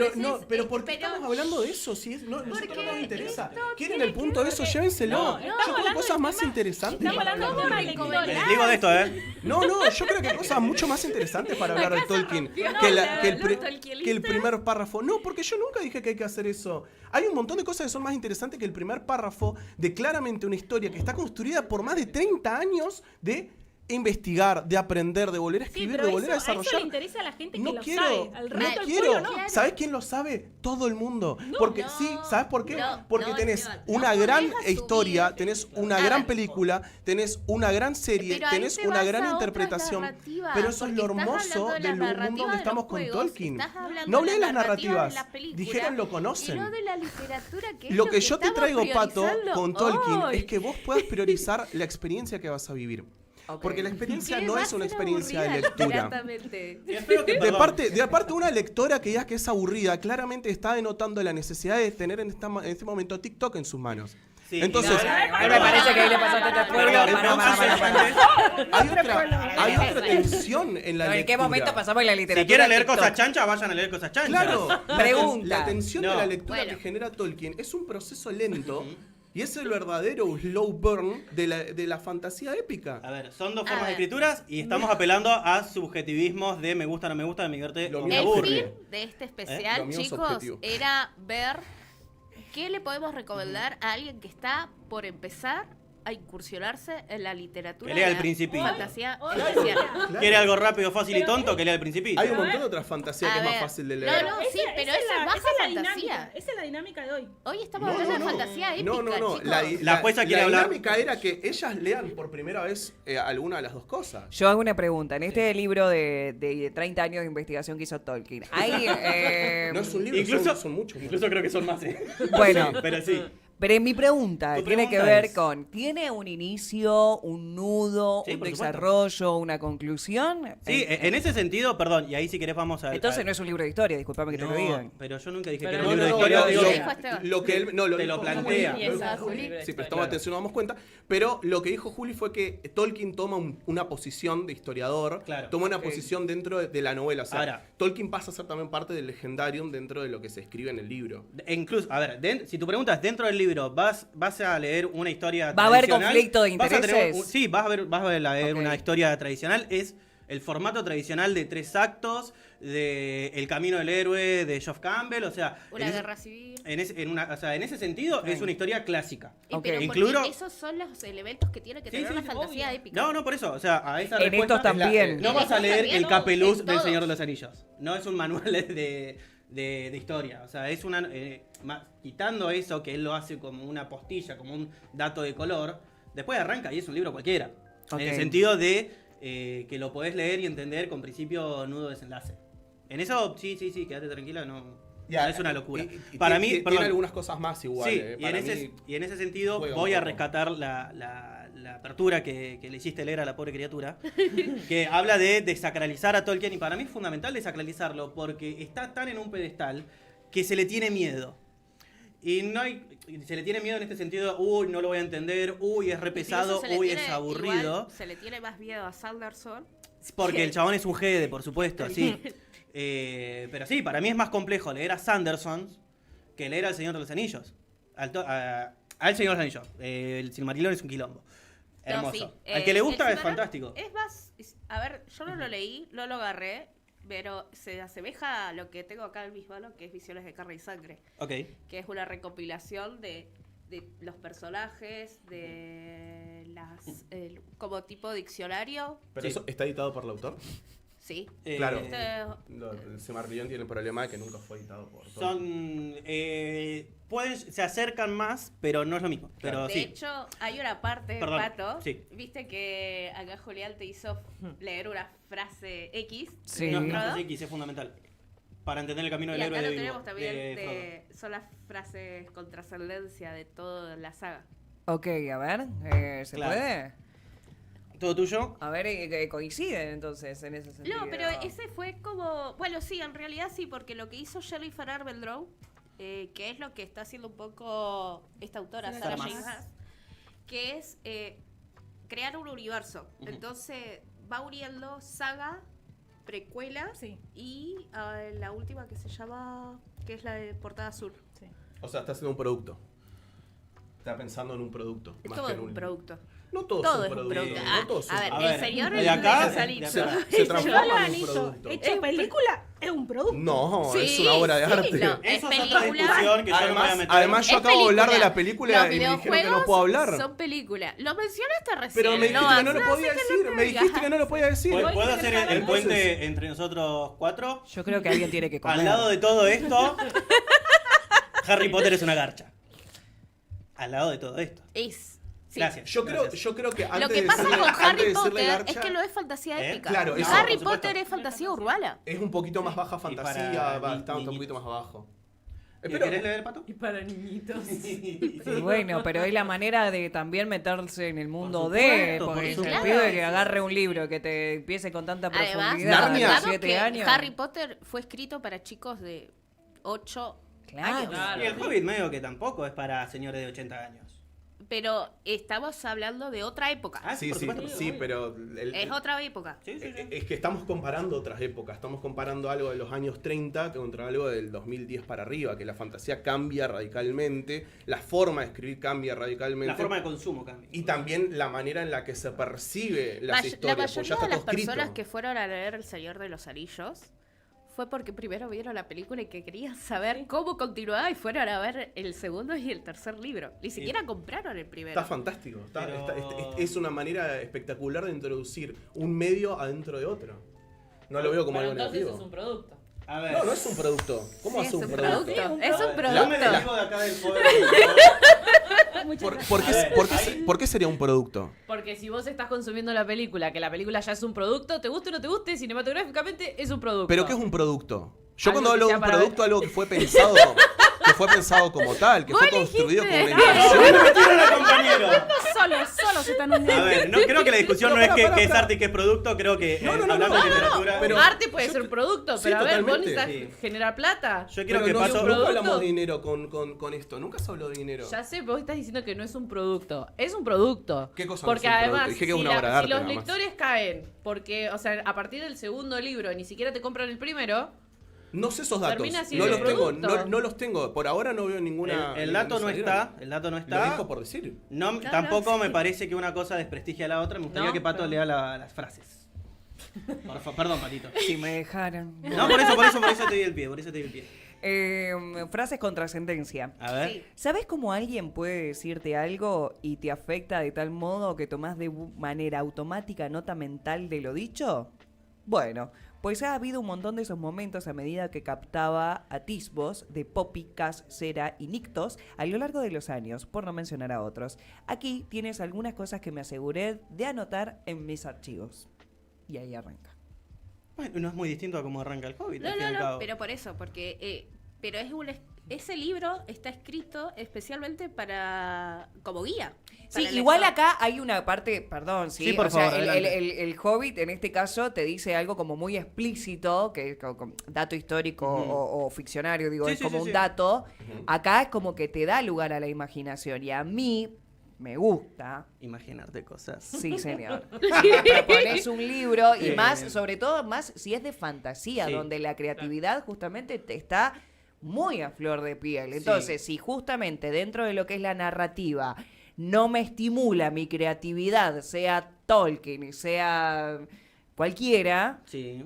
Pero ¿por qué estamos hablando de eso? Si nosotros no nos interesa. ¿Quieren el punto de eso? Llévenselo. No, Yo tengo cosas más interesantes. Estamos hablando de tema electoral. Les digo de esto, No, yo creo que hay cosas mucho más interesantes para hablar de Tolkien que el primer párrafo. No, porque yo nunca dije que hay que hacer eso. Hay un montón de cosas que son más interesantes que el primer párrafo de claramente una historia que está construida por más de 30 años de investigar, de aprender, de volver a escribir, de volver a desarrollar. Eso le interesa a la gente que No lo quiero, sabe. Al no resto del quiero. pueblo no. ¿Sabes quién lo sabe? Todo el mundo. Porque sí, ¿sabes por qué? Porque no, tenés Esteban, una no gran podés asumir. historia, tenés una gran película, tenés una gran serie, Pero ahí tenés te una vas gran a otras interpretación. narrativas, Pero eso es porque lo estás hermoso hablando de del las mundo narrativas donde de estamos los con juegos, Tolkien. estás hablando No de hablé de las narrativas de narrativas. las películas, Dijeron lo conocen. y no de la literatura, que es Lo que yo te estamos traigo, Pato, priorizando con Tolkien, hoy. es que vos puedas priorizar la experiencia que vas a vivir. Porque la experiencia Que no va es a una ser experiencia de aburrida, lectura. Exactamente. De parte una lectora que diga que es aburrida, claramente está denotando la necesidad de tener en este momento TikTok en sus manos. Sí, Entonces, me parece que ahí le pasaste a este pueblo. hay otra tensión en la lectura. ¿En qué momento pasamos en la literatura? Si quieren leer TikTok? cosas chanchas, vayan a leer cosas chanchas. Claro, Pregunta. la tensión de No. la lectura que genera Tolkien es un proceso lento y es el verdadero slow burn de la fantasía épica. A ver, son dos formas de escrituras y estamos apelando a subjetivismos de me gusta, no me gusta, me divierte o me El aburre. fin de este Lo especial, mío es chicos, objetivo. era ver qué le podemos recomendar a alguien que está por empezar a incursionarse en la literatura. Que lea de El la Principito. Fantasía especial. ¿Quiere algo rápido, fácil y tonto? Que lea El Principito. Hay un montón de otras fantasías que es más fácil de leer. No, sí, pero esa es baja la fantasía. dinámica. Esa es la dinámica de hoy. Hoy estamos hablando de fantasía épica, No. chicos. La jueza quiere hablar. La dinámica era que ellas lean por primera vez alguna de las dos cosas. Yo hago una pregunta. En este libro de 30 años de investigación que hizo Tolkien, hay... No es un libro, Incluso, son muchos. incluso creo que son más. Bueno. Sí, pero sí. Pero en mi pregunta Tu tiene que pregunta ver es- con, ¿tiene un inicio, un nudo, Sí, un por supuesto. desarrollo, una conclusión? Sí, en ese sentido, perdón, y ahí si querés vamos a... Entonces no es un libro de historia, disculpame que te lo digan. pero yo nunca dije que Pero era un libro de No, historia. lo digo que que- dijo lo que él no, te lo dijo plantea. Juli, lo dijo Juli. Si prestamos atención nos damos cuenta. Pero lo que dijo Juli fue que Tolkien toma una posición de historiador, toma una posición dentro de la novela. O sea, Ahora. Tolkien pasa a ser también parte del legendarium dentro de lo que se escribe en el libro. E incluso, a ver, si tu pregunta es dentro del libro, vas a leer una historia ¿Va a haber tradicional, conflicto de vas a tener intereses? sí, vas a leer Ok. una historia tradicional. Es el formato tradicional de 3 actos, de El Camino del Héroe, de Geoff Campbell, o sea... Una guerra civil. En ese sentido, es una historia clásica. Pero porque Incluso... esos son los elementos que tiene que tener una fantasía épica. No, por eso, o sea, a esa En respuesta... estos también. No vas a leer también, El no, Capeluz en del todos. Señor de los Anillos. No es un manual de historia. O sea, es una... quitando eso, que él lo hace como una postilla, como un dato de color, después arranca y es un libro cualquiera. Ok. En el sentido de que lo podés leer y entender con principio, nudo, desenlace. En eso, sí, quédate tranquila, no es una locura. Para mí, tiene perdón. algunas cosas más igual. Sí, Para y mí en ese sentido juega voy un a poco. rescatar la apertura que le hiciste leer a la pobre criatura, que habla de desacralizar a Tolkien, y para mí es fundamental desacralizarlo porque está tan en un pedestal que se le tiene miedo. Y se le tiene miedo en este sentido, uy, no lo voy a entender, uy, es re pesado, Incluso se le uy, tiene es aburrido. igual, se le tiene más miedo a Sanderson. Porque que- el chabón es un jede, por supuesto, sí. Pero sí, para mí es más complejo leer a Sanderson que leer al Señor de los Anillos. Al Señor de los Anillos. El Silmarillion es un quilombo. Hermoso. sí. Al que le gusta es El Cimarrón fantástico. Es más, a ver, yo no lo leí, no lo agarré, pero se asemeja a lo que tengo acá en mis manos, que es Visiones de Carne y Sangre. Ok. Que es una recopilación de los personajes, de las como tipo diccionario. ¿Pero eso está editado por el autor? Sí. Claro. Este- El Silmarillion tiene el problema de que nunca fue editado por todo. Son. Se acercan más, pero no es lo mismo. Pero de sí. hecho, hay una parte, Perdón, Pato, sí. viste que acá Julián te hizo leer una frase X. Sí. de No, Frodo. frase X es fundamental. Para entender el camino del Y héroe acá de lo Bilbo, tenemos también, de son las frases con trascendencia de toda la saga. Ok, a ver, ¿se Claro. puede? ¿Todo tuyo? A ver, coinciden entonces en ese sentido. No, pero ese fue como... Bueno, sí, en realidad sí, porque lo que hizo Jennifer Armentrout, que es lo que está haciendo un poco esta autora, Sarah Sarah J. J. Maas, que es crear un universo. Entonces va uniendo saga, precuela y la última que se llama... que es la de Portada Azul. O sea, está haciendo un producto. Está pensando en un producto. Es más todo que en un producto. No todo, Todo es es un un producto. producto. No todos son A ver, productos. el señor de acá, los Anillos. se transforma en un Anillo producto. hecho película es un producto. No, es Sí, una obra de sí, arte. no, es Eso es otra película. discusión que yo no me voy a Además, meter. además yo Es acabo de hablar de película. la película Los y me dijeron que no videojuegos puedo hablar. Son películas. Lo mencionaste recién. Pero me dijiste que no lo vas a podía hacer decir. lo Me dijiste digas. que no lo podía decir. ¿Puedo hacer el Entonces- puente entre nosotros cuatro? Yo creo que alguien tiene que comer. Al lado de todo esto, Harry Potter es una garcha. Al lado de todo esto. Sí. Gracias. Yo creo que antes Lo que de pasa decirle- con antes de Harry decirle Potter garcha, es que no es fantasía épica. Claro, eso, Harry por supuesto. Potter es fantasía urbana. es un poquito más baja fantasía, está un poquito más abajo. Pero, ¿Querés leer, Pato? Y para niñitos. Y bueno, pero es la manera de también meterse en el mundo de, supuesto, porque por el supuesto. pibe que agarre un libro que te empiece con tanta Además, profundidad a los recordamos 7 que años. Harry Potter fue escrito para chicos de 8 años. Y el Hobbit medio que tampoco es para señores de 80 años. Pero estamos hablando de otra época. sí, pero Es otra época. es que estamos comparando otras épocas. Estamos comparando algo de los años 30 contra algo del 2010 para arriba, que la fantasía cambia radicalmente, la forma de escribir cambia radicalmente. La forma de consumo cambia. Y también la manera en la que se percibe las La historias. mayoría Pues ya de está las todo escrito. personas que fueron a leer El Señor de los Anillos fue porque primero vieron la película y que querían saber cómo continuaba y fueron a ver el segundo y el tercer libro. Ni siquiera compraron el primero. Está fantástico. Es una manera espectacular de introducir un medio adentro de otro. No lo veo como Pero algo entonces negativo. es un producto. A ver. No, no es un producto. ¿Cómo Sí, es es un un producto? producto. Es un producto. No me desdigo de acá del poder. ¿Por qué sería un producto? Porque si vos estás consumiendo la película, que la película ya es un producto, te guste o no te guste, cinematográficamente es un producto. ¿Pero qué es un producto? Yo Algo cuando que hablo de sea un para producto, ver. algo que fue pensado como tal, que fue construido como una No, intención. me metieron al compañero. Solo se están hundiendo. A ver, no creo que la discusión no, es qué es arte y qué es producto, creo que hablando de literatura. pero- Arte puede ser un producto, Sí, pero a ver, vos totalmente. necesitas generar plata. Yo quiero Pero que no, Pato. nunca hablamos de dinero con esto. Nunca se habló de dinero. Ya sé, pero vos estás diciendo que no es un producto. Es un producto. ¿Qué cosa Porque no es un producto? además, Dije que es si, una obra de arte, si los nada más. lectores caen, porque, o sea, a partir del segundo libro ni siquiera te compran el primero, No sé esos datos. Termina No siendo los tengo. producto. No los tengo. Por ahora no veo ninguna. El dato no salieron. está. El dato no está. Lo dijo por decir. No, tampoco me parece que una cosa desprestigie a la otra. Me gustaría No, que Pato pero- lea las frases. Perdón, Patito. Si me dejaran. No, por eso te di el pie. Frases con trascendencia. A ver. ¿Sabes cómo alguien puede decirte algo y te afecta de tal modo que tomás de manera automática nota mental de lo dicho? Bueno, pues ha habido un montón de esos momentos a medida que captaba atisbos de Poppy, Cass, Cera y Nictos a lo largo de los años, por no mencionar a otros. Aquí tienes algunas cosas que me aseguré de anotar en mis archivos. Y ahí arranca. Bueno, no es muy distinto a cómo arranca el Hobbit. al fin y al No, cabo. pero por eso, porque pero ese libro está escrito especialmente para como guía. Sí, para el igual lector. acá hay una parte, perdón, sí, Sí, por o sea, favor, el adelante. el Hobbit en este caso te dice algo como muy explícito, que con dato histórico o ficcionario, digo, Sí, es sí, como sí, un sí. dato. Acá es como que te da lugar a la imaginación y a mí me gusta. Imaginarte cosas. Sí, señor. Propones un libro y Sí. más, sobre todo, más si es de fantasía, Sí. donde la creatividad justamente te está muy a flor de piel. Entonces, si justamente dentro de lo que es la narrativa no me estimula mi creatividad, sea Tolkien y sea cualquiera, Sí.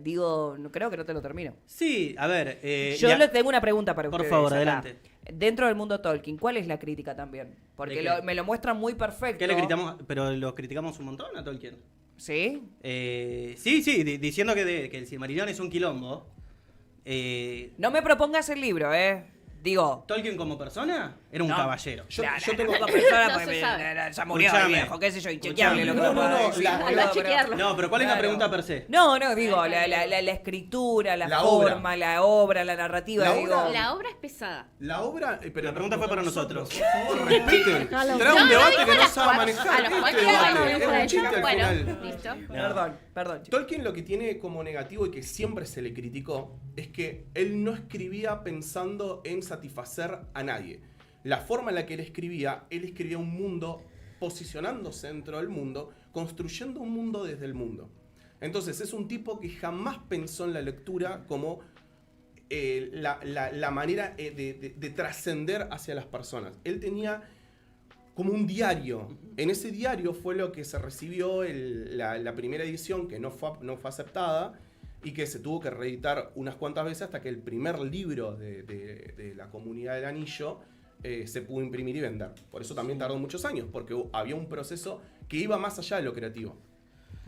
digo, no, creo que no te lo termino. Sí, a ver. Yo les tengo una pregunta para Por ustedes. favor, acá. adelante. Dentro del mundo Tolkien, ¿cuál es la crítica también? Porque ¿De qué? me lo muestran muy perfecto. ¿Qué le criticamos? Pero lo criticamos un montón a Tolkien. ¿Sí? Sí, diciendo que el Silmarillion es un quilombo. No me propongas el libro, Digo... ¿Tolkien como persona? Era un No. caballero. Yo tengo como persona, No porque se sabe. ya murió el Escuchame. viejo, qué sé yo, inchequeable lo que No, me pueda no, decir, la- boludo, chequearlo. No, pero ¿cuál es la Claro. pregunta per se? No, digo, la escritura, la forma, la obra, la narrativa, La digo... obra- La obra es pesada. La obra. Pero La pregunta fue para nosotros. Por favor, respeten. Déjalo. Trae un No, debate dijo que no las sabe cuatro. manejar. A los Este cuatro debate no, es dijo un la chiste yo. al Bueno, final. listo. Perdón. Tolkien lo que tiene como negativo y que siempre se le criticó es que él no escribía pensando en satisfacer a nadie. La forma en la que él escribía un mundo posicionándose dentro del mundo, construyendo un mundo desde el mundo. Entonces es un tipo que jamás pensó en la lectura como la manera de trascender hacia las personas. Él tenía como un diario. En ese diario fue lo que se recibió la primera edición, que no fue aceptada, y que se tuvo que reeditar unas cuantas veces hasta que el primer libro de la Comunidad del Anillo se pudo imprimir y vender. Por eso también tardó muchos años, porque había un proceso que iba más allá de lo creativo.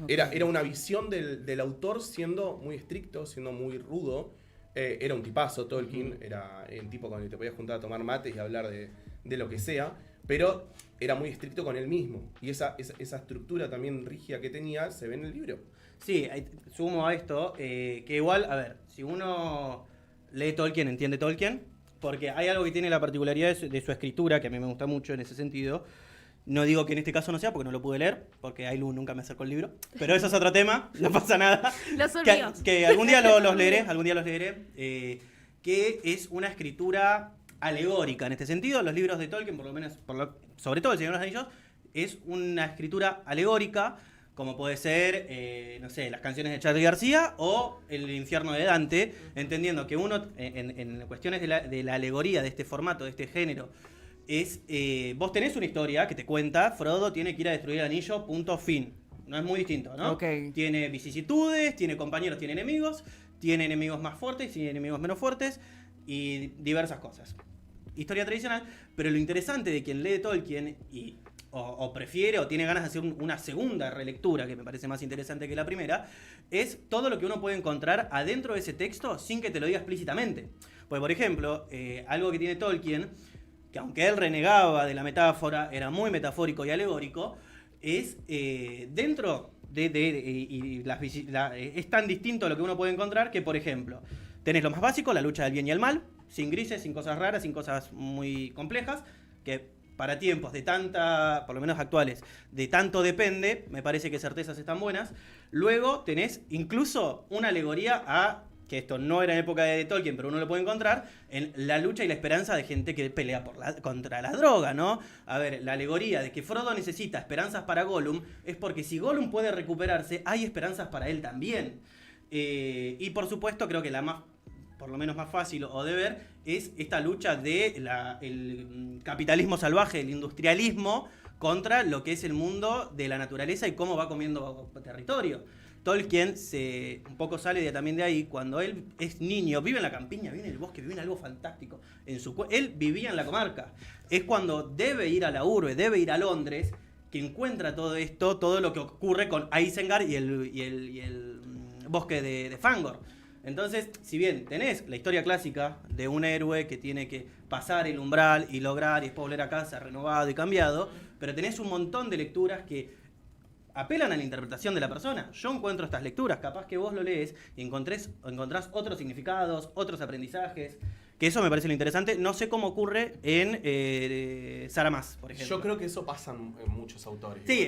Era una visión del autor siendo muy estricto, siendo muy rudo. Era un tipazo, Tolkien, era un tipo con el que te podías juntar a tomar mates y hablar de lo que sea, pero era muy estricto con él mismo. Y esa estructura también rígida que tenía se ve en el libro. Sí, sumo a esto, que igual, a ver, si uno lee Tolkien, entiende Tolkien, porque hay algo que tiene la particularidad de su escritura, que a mí me gusta mucho en ese sentido. No digo que en este caso no sea, porque no lo pude leer, porque Ailu nunca me acercó el libro. Pero eso es otro tema, no pasa nada. Los que, olvidos. que algún día los leeré, que es una escritura alegórica en este sentido. Los libros de Tolkien, por lo menos, sobre todo El Señor de los Anillos, es una escritura alegórica, como puede ser, no sé, las canciones de Charly García o El infierno de Dante, entendiendo que uno, en cuestiones de la alegoría, de este formato, de este género, es, vos tenés una historia que te cuenta, Frodo tiene que ir a destruir el anillo, punto, fin. No es muy distinto, ¿no? Ok. Tiene vicisitudes, tiene compañeros, tiene enemigos más fuertes, tiene enemigos menos fuertes, y diversas cosas. Historia tradicional, pero lo interesante de quien lee Tolkien o prefiere o tiene ganas de hacer una segunda relectura, que me parece más interesante que la primera, es todo lo que uno puede encontrar adentro de ese texto sin que te lo diga explícitamente. Pues, por ejemplo, algo que tiene Tolkien, que aunque él renegaba de la metáfora, era muy metafórico y alegórico, es dentro es tan distinto a lo que uno puede encontrar que, por ejemplo, tenés lo más básico, la lucha del bien y el mal, sin grises, sin cosas raras, sin cosas muy complejas, que para tiempos de tanta, por lo menos actuales, de tanto depende, me parece que certezas están buenas. Luego tenés incluso una alegoría a, que esto no era en época de Tolkien, pero uno lo puede encontrar, en la lucha y la esperanza de gente que pelea contra la droga, ¿no? A ver, la alegoría de que Frodo necesita esperanzas para Gollum es porque si Gollum puede recuperarse, hay esperanzas para él también. Y por supuesto, creo que la más, por lo menos más fácil o de ver, es esta lucha del capitalismo salvaje, el industrialismo, contra lo que es el mundo de la naturaleza y cómo va comiendo territorio. Tolkien un poco sale también de ahí, cuando él es niño, vive en la campiña, vive en el bosque, vive en algo fantástico. Él vivía en la comarca. Es cuando debe ir a la urbe, debe ir a Londres, que encuentra todo esto, todo lo que ocurre con Isengard y el bosque de Fangor. Entonces, si bien tenés la historia clásica de un héroe que tiene que pasar el umbral y lograr y después volver a casa renovado y cambiado, pero tenés un montón de lecturas que apelan a la interpretación de la persona. Yo encuentro estas lecturas, capaz que vos lo lees y encontrás otros significados, otros aprendizajes, que eso me parece lo interesante. No sé cómo ocurre en Sara Mas, por ejemplo. Yo creo que eso pasa en muchos autores. Sí,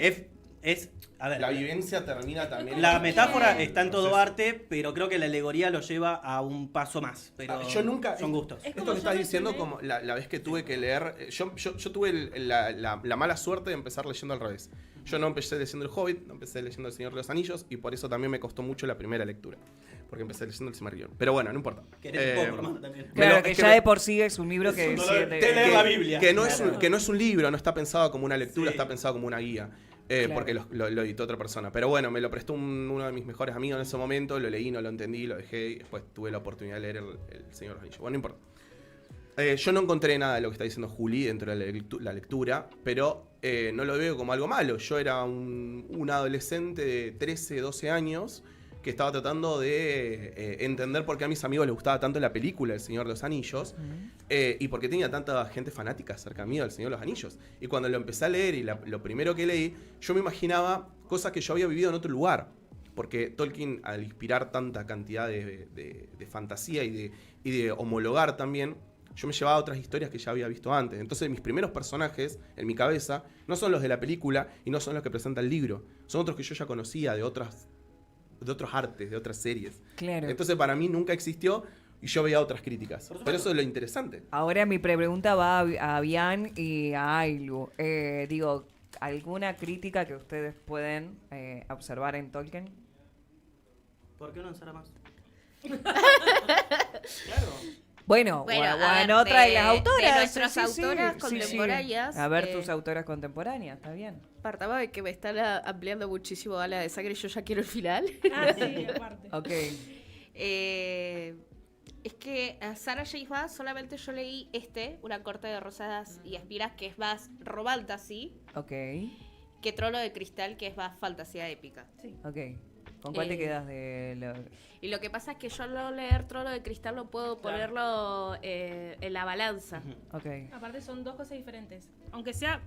A ver, la vivencia termina también. La metáfora está en todo arte, pero creo que la alegoría lo lleva a un paso más. Pero yo nunca. son gustos. Esto que estás diciendo, como la vez que tuve que leer. Yo tuve la mala suerte de empezar leyendo al revés. Yo no empecé leyendo El Hobbit, no empecé leyendo El Señor de los Anillos, y por eso también me costó mucho la primera lectura. Porque empecé leyendo El Silmarillion. Pero bueno, no importa. Querés un poco, hermano, también. Claro, que ya de por sí es un libro que... leer la Biblia. Que no es un libro, no está pensado como una lectura, está pensado como una guía. Porque lo editó otra persona. Pero bueno, me lo prestó uno de mis mejores amigos en ese momento, lo leí, no lo entendí, lo dejé, y después tuve la oportunidad de leer el Señor de los Anillos. Bueno, no importa. Yo no encontré nada de lo que está diciendo Juli dentro de la lectura, pero no lo veo como algo malo. Yo era un adolescente de 13, 12 años que estaba tratando de entender por qué a mis amigos les gustaba tanto la película El Señor de los Anillos y por qué tenía tanta gente fanática cerca mío del Señor de los Anillos. Y cuando lo empecé a leer y lo primero que leí, yo me imaginaba cosas que yo había vivido en otro lugar. Porque Tolkien, al inspirar tanta cantidad de fantasía y de homologar también, yo me llevaba a otras historias que ya había visto antes. Entonces mis primeros personajes en mi cabeza no son los de la película y no son los que presenta el libro. Son otros que yo ya conocía de otros artes, de otras series. Claro. Entonces para mí nunca existió y yo veía otras críticas. Pero eso es lo interesante. Ahora mi pregunta va a Bian y a Ailu. Digo, ¿alguna crítica que ustedes pueden observar en Tolkien? ¿Por qué no Sara más? Claro. Bueno, a ver, otra de las autoras. De nuestras autoras contemporáneas. A ver tus autoras contemporáneas, está bien. Partamos de que me están ampliando muchísimo Ala de Sangre y yo ya quiero el final. Ah, sí, aparte. Ok. Es que a Sarah J. Maas solamente yo leí Una corte de rosas y espiras, que es más romantasy. Ok. Que Trono de Cristal, que es más fantasía épica. Sí. Ok. ¿Con cuál te quedas de Y lo que pasa es que yo al leer Trono de Cristal no puedo ponerlo en la balanza. Ok. Aparte son dos cosas diferentes. Aunque sea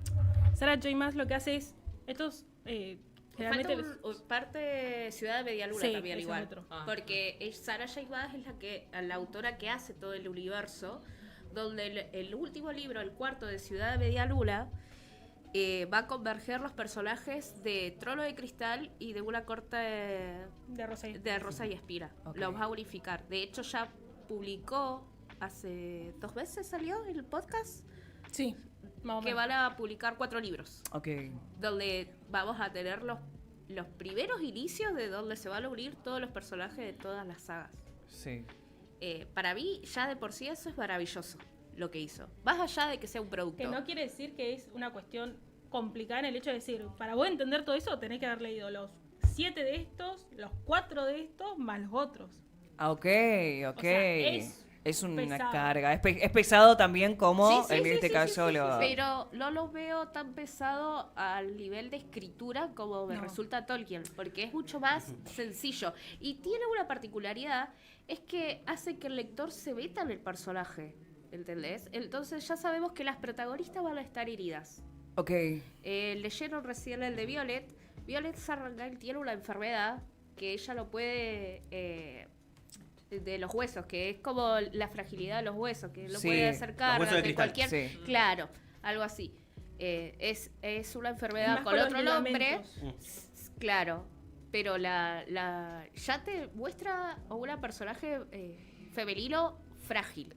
Sarah J. Maas, lo que hace es estos generalmente parte Ciudad de Media Luna sí, también igual. Ah. Porque Sarah J. Maas es la autora que hace todo el universo, donde el último libro, el cuarto de Ciudad de Media Luna, va a converger los personajes de Trono de Cristal y de Una corte de Rosa y Espira. Okay. Los va a unificar. De hecho, ya publicó hace 2 meses, salió el podcast. Sí, que van a publicar 4 libros. Ok. Donde vamos a tener los primeros inicios de donde se van a unir todos los personajes de todas las sagas. Sí. Para mí, ya de por sí eso es maravilloso lo que hizo. Más allá de que sea un producto. Que no quiere decir que es una cuestión complicada en el hecho de decir, para vos entender todo eso tenés que haber leído los 7 de estos, los 4 de estos, más los otros. Ok. O sea, es una pesado. carga. Es pesado también como Sí, en este caso sí, lo... Pero no lo veo tan pesado al nivel de escritura como me resulta Tolkien, porque es mucho más sencillo. Y tiene una particularidad, es que hace que el lector se meta en el personaje, ¿entendés? Entonces ya sabemos que las protagonistas van a estar heridas. Ok. Leyeron recién el de Violet. Violet Sarrangal tiene una enfermedad que ella no puede... de los huesos, que es como la fragilidad de los huesos, que no puede acercar de cualquier... Sí. Claro, algo así. Es una enfermedad con otro nombre. Claro, pero ya te muestra a una personaje femenino frágil.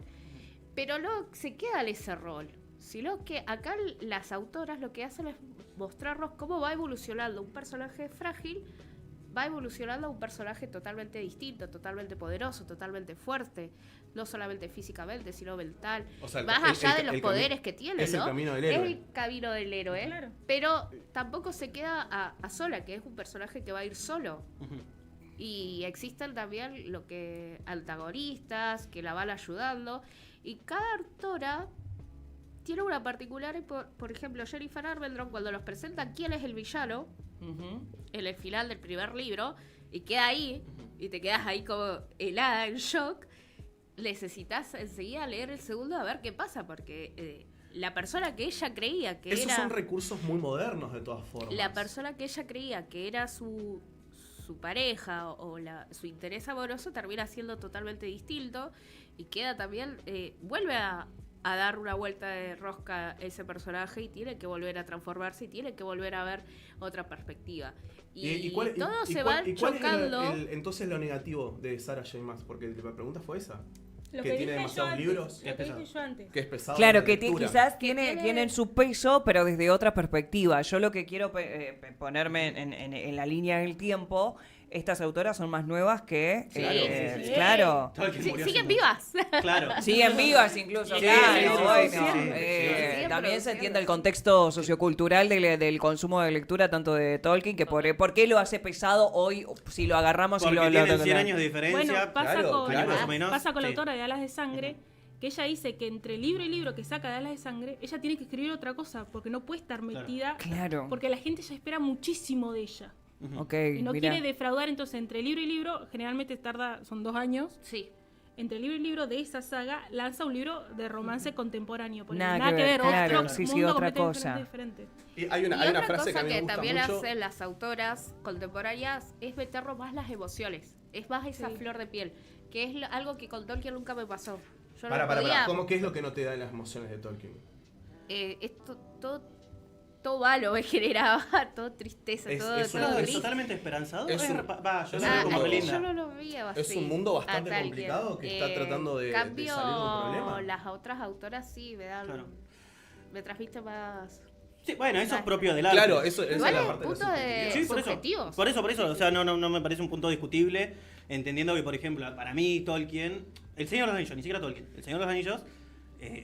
Pero no se queda en ese rol, sino que acá las autoras lo que hacen es mostrarnos cómo va evolucionando un personaje frágil, va evolucionando a un personaje totalmente distinto, totalmente poderoso, totalmente fuerte, no solamente físicamente, sino mental, O sea, más allá de los poderes que tiene, es ¿no? el camino del héroe. Es el camino del héroe, Claro. pero tampoco se queda a sola, que es un personaje que va a ir solo. Y existen también lo que antagonistas que la van ayudando, y cada autora tiene una particular, por ejemplo, Jennifer Armentrout, cuando nos presenta quién es el villano en el final del primer libro, y queda ahí, y te quedas ahí como helada, en shock, necesitas enseguida leer el segundo a ver qué pasa, porque la persona que ella creía que Esos era... son recursos muy modernos de todas formas. La persona que ella creía que era su pareja o su interés amoroso termina siendo totalmente distinto, y queda también, vuelve a a dar una vuelta de rosca a ese personaje y tiene que volver a transformarse y tiene que volver a ver otra perspectiva. Y todo se va chocando. ¿Cuál es entonces lo negativo de Sarah J. Maas? Porque la pregunta fue esa. Lo que que tiene dije demasiados yo antes, libros. lo que dije yo antes. Que es pesado. Claro, la que lectura. quizás tienen su peso, pero desde otra perspectiva. Yo lo que quiero ponerme en la línea del tiempo, estas autoras son más nuevas que... Claro. Siguen vivas. Claro. Siguen vivas incluso, Sí, claro. sí, Bueno, sí. también se entiende el contexto sociocultural del consumo de lectura, tanto de Tolkien, que por qué lo hace pesado hoy, si lo agarramos y Porque lo... tienen 100 años de diferencia. Bueno, pasa más o menos. pasa con la Sí. autora de Alas de Sangre, que ella dice que entre libro y libro que saca de Alas de Sangre, ella tiene que escribir otra cosa, porque no puede estar metida. Claro. Porque la gente ya espera muchísimo de ella. Ok, Y no mira. quiere defraudar, entonces entre libro y libro, generalmente son 2 años. Sí. Entre libro y libro de esa saga, lanza un libro de romance contemporáneo. Porque Nada nada que que ver, ver, claro, otro sí, mundo otra completamente cosa. diferente. Y hay Y una otra frase que cosa a mí me que gusta también mucho. hacen las autoras contemporáneas es meterlo más las emociones. Es más esa flor de piel. Que es algo que con Tolkien nunca me pasó. Yo no podía... ¿Cómo qué es lo que no te dan las emociones de Tolkien? Todo malo me generaba, todo tristeza, todo ¿Es gris. totalmente esperanzador? Es un- Yo lo veo como Belinda. Yo no lo veía así. Es un mundo bastante a Tolkien. complicado que está tratando de cambio, salir de un problema. las otras autoras sí me dan... Claro. Me transmite más... Sí, bueno, eso es propio del arte. Claro, eso es Igual la es parte de punto de Sí, por eso. subjetivos. Por eso. O sea, no me parece un punto discutible. Entendiendo que, por ejemplo, para mí, Tolkien. El Señor de los Anillos, ni siquiera Tolkien. El Señor de los Anillos,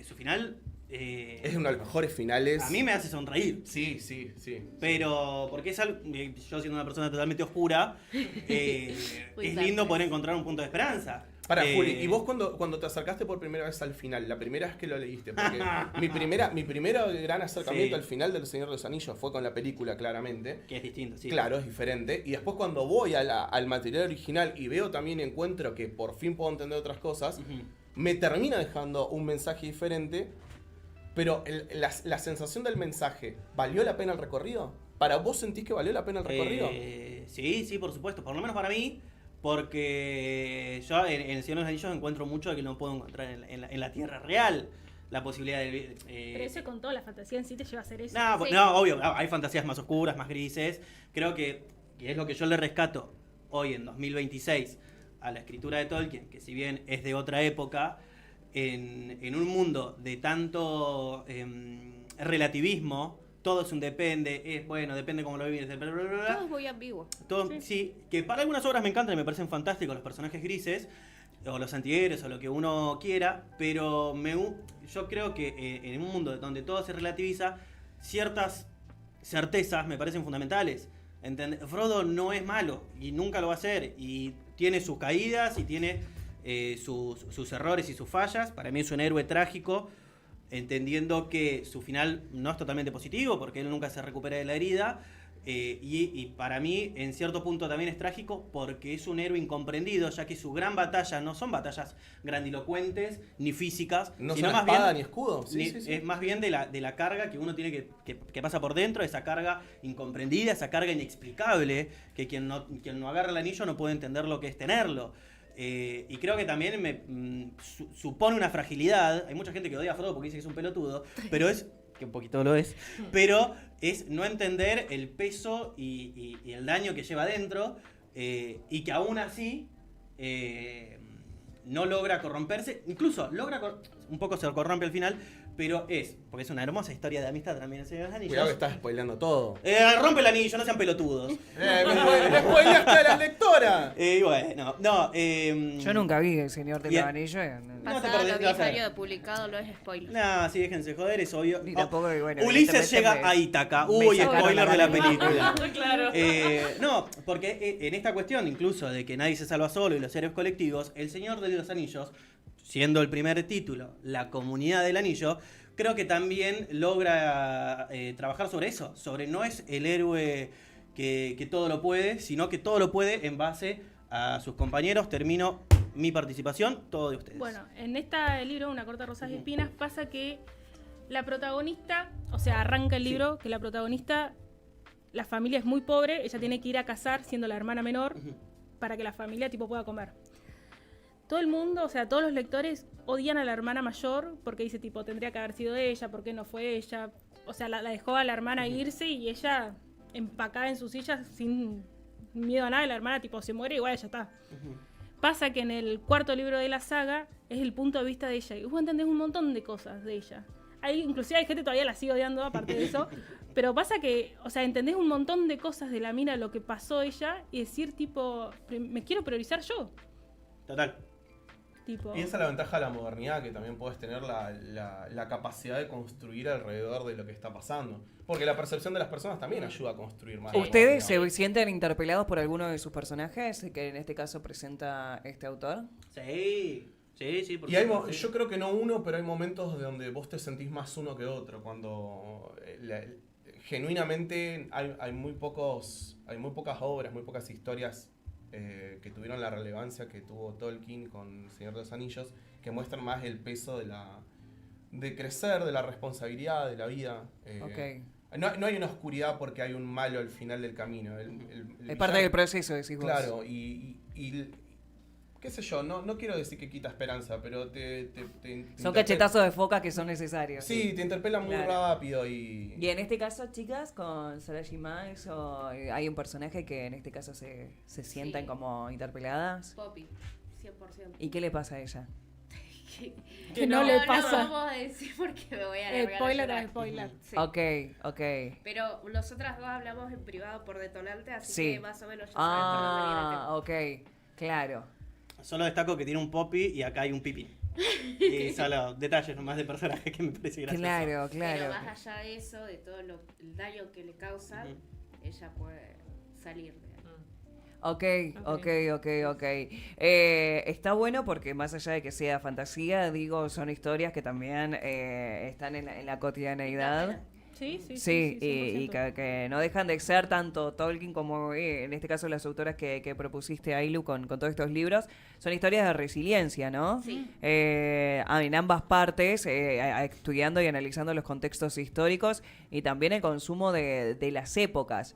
su final. Es uno de los mejores finales. A mí me hace sonreír. Sí. Pero, porque es algo. Yo, siendo una persona totalmente oscura, es lindo poder encontrar un punto de esperanza. Para, Juli, ¿y vos cuando te acercaste por primera vez al final, la primera vez que lo leíste? Porque mi primer gran acercamiento al final del Señor de los Anillos fue con la película, claramente. Que es distinto, sí. Claro, es diferente. Y después cuando voy al material original y veo también y encuentro que por fin puedo entender otras cosas, me termina dejando un mensaje diferente. Pero la sensación del mensaje, ¿valió la pena el recorrido? ¿Para vos sentís que valió la pena el recorrido? Sí, por supuesto. Por lo menos para mí. Porque yo en El Señor de los Anillos encuentro mucho que no puedo encontrar en la Tierra real. La posibilidad de... Pero ese con toda la fantasía en sí te lleva a hacer eso. No, obvio, hay fantasías más oscuras, más grises. Creo que es lo que yo le rescato hoy en 2026 a la escritura de Tolkien, que si bien es de otra época, en un mundo de tanto relativismo, todo es un depende, depende cómo lo vives, Todo es muy ambiguo. sí, que para algunas obras me encantan y me parecen fantásticos los personajes grises, o los antihéroes, o lo que uno quiera, pero yo creo que en un mundo donde todo se relativiza, ciertas certezas me parecen fundamentales. Frodo no es malo, y nunca lo va a ser, y tiene sus caídas, y tiene sus errores y sus fallas. Para mí es un héroe trágico, entendiendo que su final no es totalmente positivo, porque él nunca se recupera de la herida, y para mí en cierto punto también es trágico porque es un héroe incomprendido, ya que su gran batalla no son batallas grandilocuentes ni físicas, No sino son más espada bien, ni escudo. Sí. es más bien de la carga que uno tiene que pasa por dentro, esa carga incomprendida, esa carga inexplicable, que quien no agarra el anillo no puede entender lo que es tenerlo. Y creo que también supone una fragilidad. Hay mucha gente que odia a Frodo porque dice que es un pelotudo, pero que un poquito lo es, pero es no entender el peso y el daño que lleva adentro, y que aún así no logra corromperse, incluso un poco se corrompe al final, pero porque es una hermosa historia de amistad también el Señor de los Anillos. Cuidado que estás spoileando todo. Rompe el anillo, no sean pelotudos. ¡Me spoileaste a la lectora! Bueno, no. Yo nunca vi El Señor de los Anillos. Pasado los 10 años de publicado no es spoiler. No, sí, déjense joder, es obvio. Ni tampoco, bueno, Ulises llega a Ítaca. Uy, spoiler de la película. Claro. No, porque en esta cuestión, incluso de que nadie se salva solo y los héroes colectivos, El Señor de los Anillos, siendo el primer título, La Comunidad del Anillo, creo que también logra trabajar sobre eso. Sobre no es el héroe que todo lo puede, sino que todo lo puede en base a sus compañeros. Termino mi participación, todo de ustedes. Bueno, en este libro, Una corta rosas y espinas, pasa que la protagonista, o sea, arranca el libro que la protagonista, la familia es muy pobre, ella tiene que ir a cazar siendo la hermana menor para que la familia pueda comer. todo el mundo, o sea, todos los lectores odian a la hermana mayor porque dice, tipo, tendría que haber sido ella, ¿por qué no fue ella? O sea, la dejó a la hermana irse y ella empacada en su silla sin miedo a nada. Y la hermana, tipo, se muere y igual ya está. Pasa que en el cuarto libro de la saga es el punto de vista de ella. Y vos entendés un montón de cosas de ella. Inclusive hay gente que todavía la sigue odiando aparte de eso. Pero pasa que, o sea, entendés un montón de cosas de la mina, lo que pasó ella, y decir, tipo, me quiero priorizar yo. Total. Tipo... Y esa es la ventaja de la modernidad, que también puedes tener la capacidad de construir alrededor de lo que está pasando. Porque la percepción de las personas también ayuda a construir más. ¿Ustedes se sienten interpelados por alguno de sus personajes que en este caso presenta este autor? Sí. Sí, Y yo creo que no uno, pero hay momentos donde vos te sentís más uno que otro. Cuando genuinamente hay muy pocas obras, muy pocas historias que tuvieron la relevancia que tuvo Tolkien con El Señor de los Anillos, que muestran más el peso de crecer, de la responsabilidad, de la vida. No hay una oscuridad porque hay un malo al final del camino. Es parte del proceso, decís vos. Claro, y qué sé yo, no quiero decir que quita esperanza, pero son cachetazos de foca que son necesarios. Sí, te interpelan muy rápido Y en este caso, chicas, con Sarah J. Maas, hay un personaje que en este caso se sientan como interpeladas. Poppy, 100%. ¿Y qué le pasa a ella? que no le pasa. No vamos a decir porque me voy a Spoiler. Sí. Ok. Pero nosotras dos hablamos en privado por detonante, así Sí. que más o menos ya sabes por dónde viene el tema. Ok, claro. Solo destaco que tiene un Poppy y acá hay un Pippin. Y solo detalles nomás de personajes que me parece gracioso. Claro. Pero más allá de eso, de todo el daño que le causa, ella puede salir de ahí. Ok. Está bueno porque más allá de que sea fantasía, digo, son historias que también están en la cotidianeidad. Sí, y que no dejan de ser tanto Tolkien como en este caso las autoras que propusiste, Ailu, con todos estos libros. Son historias de resiliencia, ¿no? Sí. En ambas partes, estudiando y analizando los contextos históricos y también el consumo de las épocas.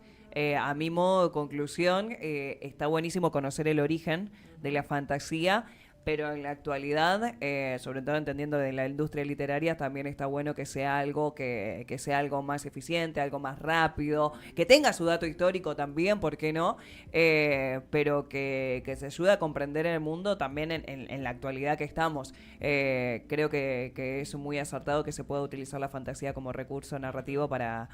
A mi modo de conclusión, está buenísimo conocer el origen de la fantasía, pero en la actualidad, sobre todo entendiendo de la industria literaria, también está bueno que sea algo que sea algo más eficiente, algo más rápido, que tenga su dato histórico también, ¿por qué no? Pero que se ayude a comprender el mundo también en la actualidad que estamos. Creo que es muy acertado que se pueda utilizar la fantasía como recurso narrativo para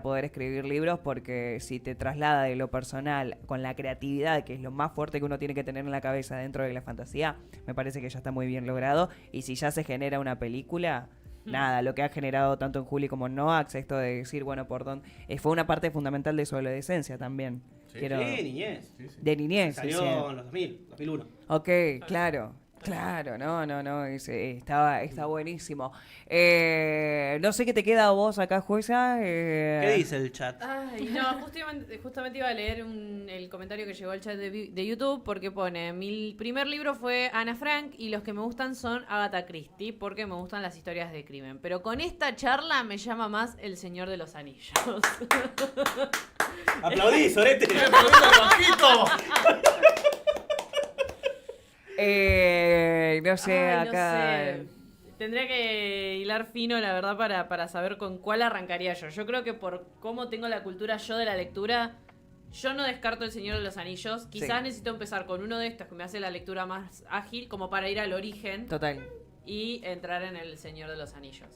poder escribir libros, porque si te traslada de lo personal con la creatividad, que es lo más fuerte que uno tiene que tener en la cabeza dentro de la fantasía, me parece que ya está muy bien logrado. Y si ya se genera una película, nada, lo que ha generado tanto en Juli como en Noax, esto de decir, bueno, por dónde, fue una parte fundamental de su adolescencia también. Niñez. De niñez. Salió en los 2001. Ok, claro, no, está buenísimo. No sé qué te queda a vos acá, jueza. ¿Qué dice el chat? Ay, no, justamente iba a leer el comentario que llegó al chat de YouTube, porque pone: mi primer libro fue Ana Frank y los que me gustan son Agatha Christie, porque me gustan las historias de crimen. Pero con esta charla me llama más El Señor de los Anillos. ¡Aplaudí, Sorete! No sé, acá. No sé. Tendría que hilar fino, la verdad, para saber con cuál arrancaría yo. Yo creo que por cómo tengo la cultura yo de la lectura, yo no descarto El Señor de los Anillos. Quizás necesito empezar con uno de estos que me hace la lectura más ágil, como para ir al origen. Total. Y entrar en El Señor de los Anillos.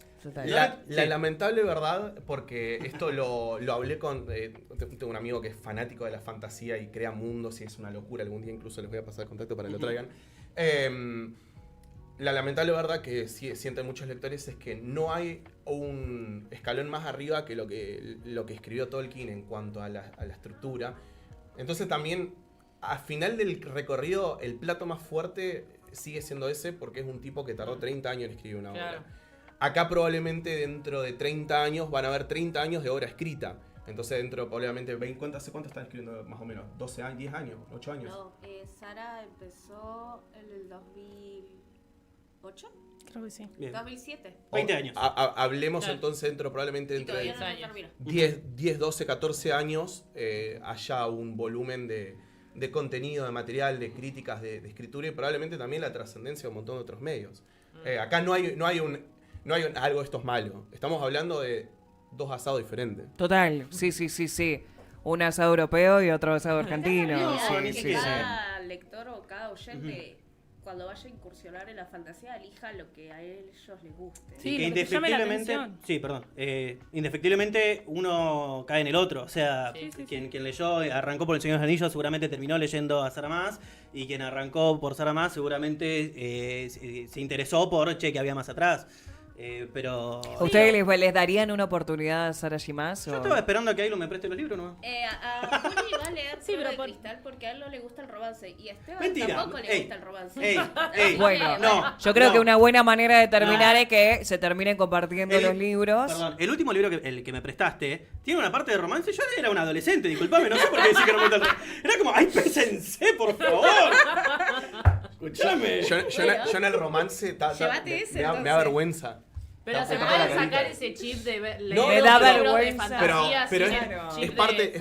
La lamentable verdad, porque esto lo hablé con... tengo un amigo que es fanático de la fantasía y crea mundos y es una locura. Algún día incluso les voy a pasar el contacto para que lo traigan. La lamentable verdad que sienten muchos lectores es que no hay un escalón más arriba que lo que escribió Tolkien en cuanto a la estructura. Entonces también, al final del recorrido, el plato más fuerte sigue siendo ese, porque es un tipo que tardó 30 años en escribir una obra. Acá probablemente dentro de 30 años van a haber 30 años de obra escrita. Entonces dentro probablemente ¿hace cuánto están escribiendo más o menos? ¿12 años? ¿10 años? ¿8 años? No, Sara empezó en el 2008. Creo que sí. Bien. 2007. 20 años. Hablemos entonces dentro probablemente dentro de 10, 12, 14 años haya un volumen de de contenido, de material, de críticas, de escritura y probablemente también la trascendencia de un montón de otros medios. Acá no hay algo esto es malo. Estamos hablando de dos asados diferentes. Total, sí. Un asado europeo y otro asado argentino. Que Sí. cada lector o cada oyente, cuando vaya a incursionar en la fantasía, elija lo que a ellos les guste. Sí, que indefectiblemente uno cae en el otro. O sea, quien leyó, arrancó por El Señor de los Anillos, seguramente terminó leyendo a Sarah Maas. Y quien arrancó por Sarah Maas, seguramente se interesó por, que había más atrás. Pero... ¿Ustedes les darían una oportunidad a Sarah J. Maas? Yo estaba esperando a que Ailu me preste los libros, ¿no? A Juli va a leer Prueba de Cristal porque a él no le gusta el romance. Y a Esteban tampoco le gusta el romance. Bueno, yo creo que una buena manera de terminar es que se terminen compartiendo los libros. Perdón, el último libro el que me prestaste tiene una parte de romance. Yo era un adolescente, disculpame, no sé por qué decir que no me gusta el romance. Era como, ¡ay, pésense, por favor! Escuchame. Yo en el romance me da vergüenza. Pero se puede sacar ese chip de me da vergüenza. Pero es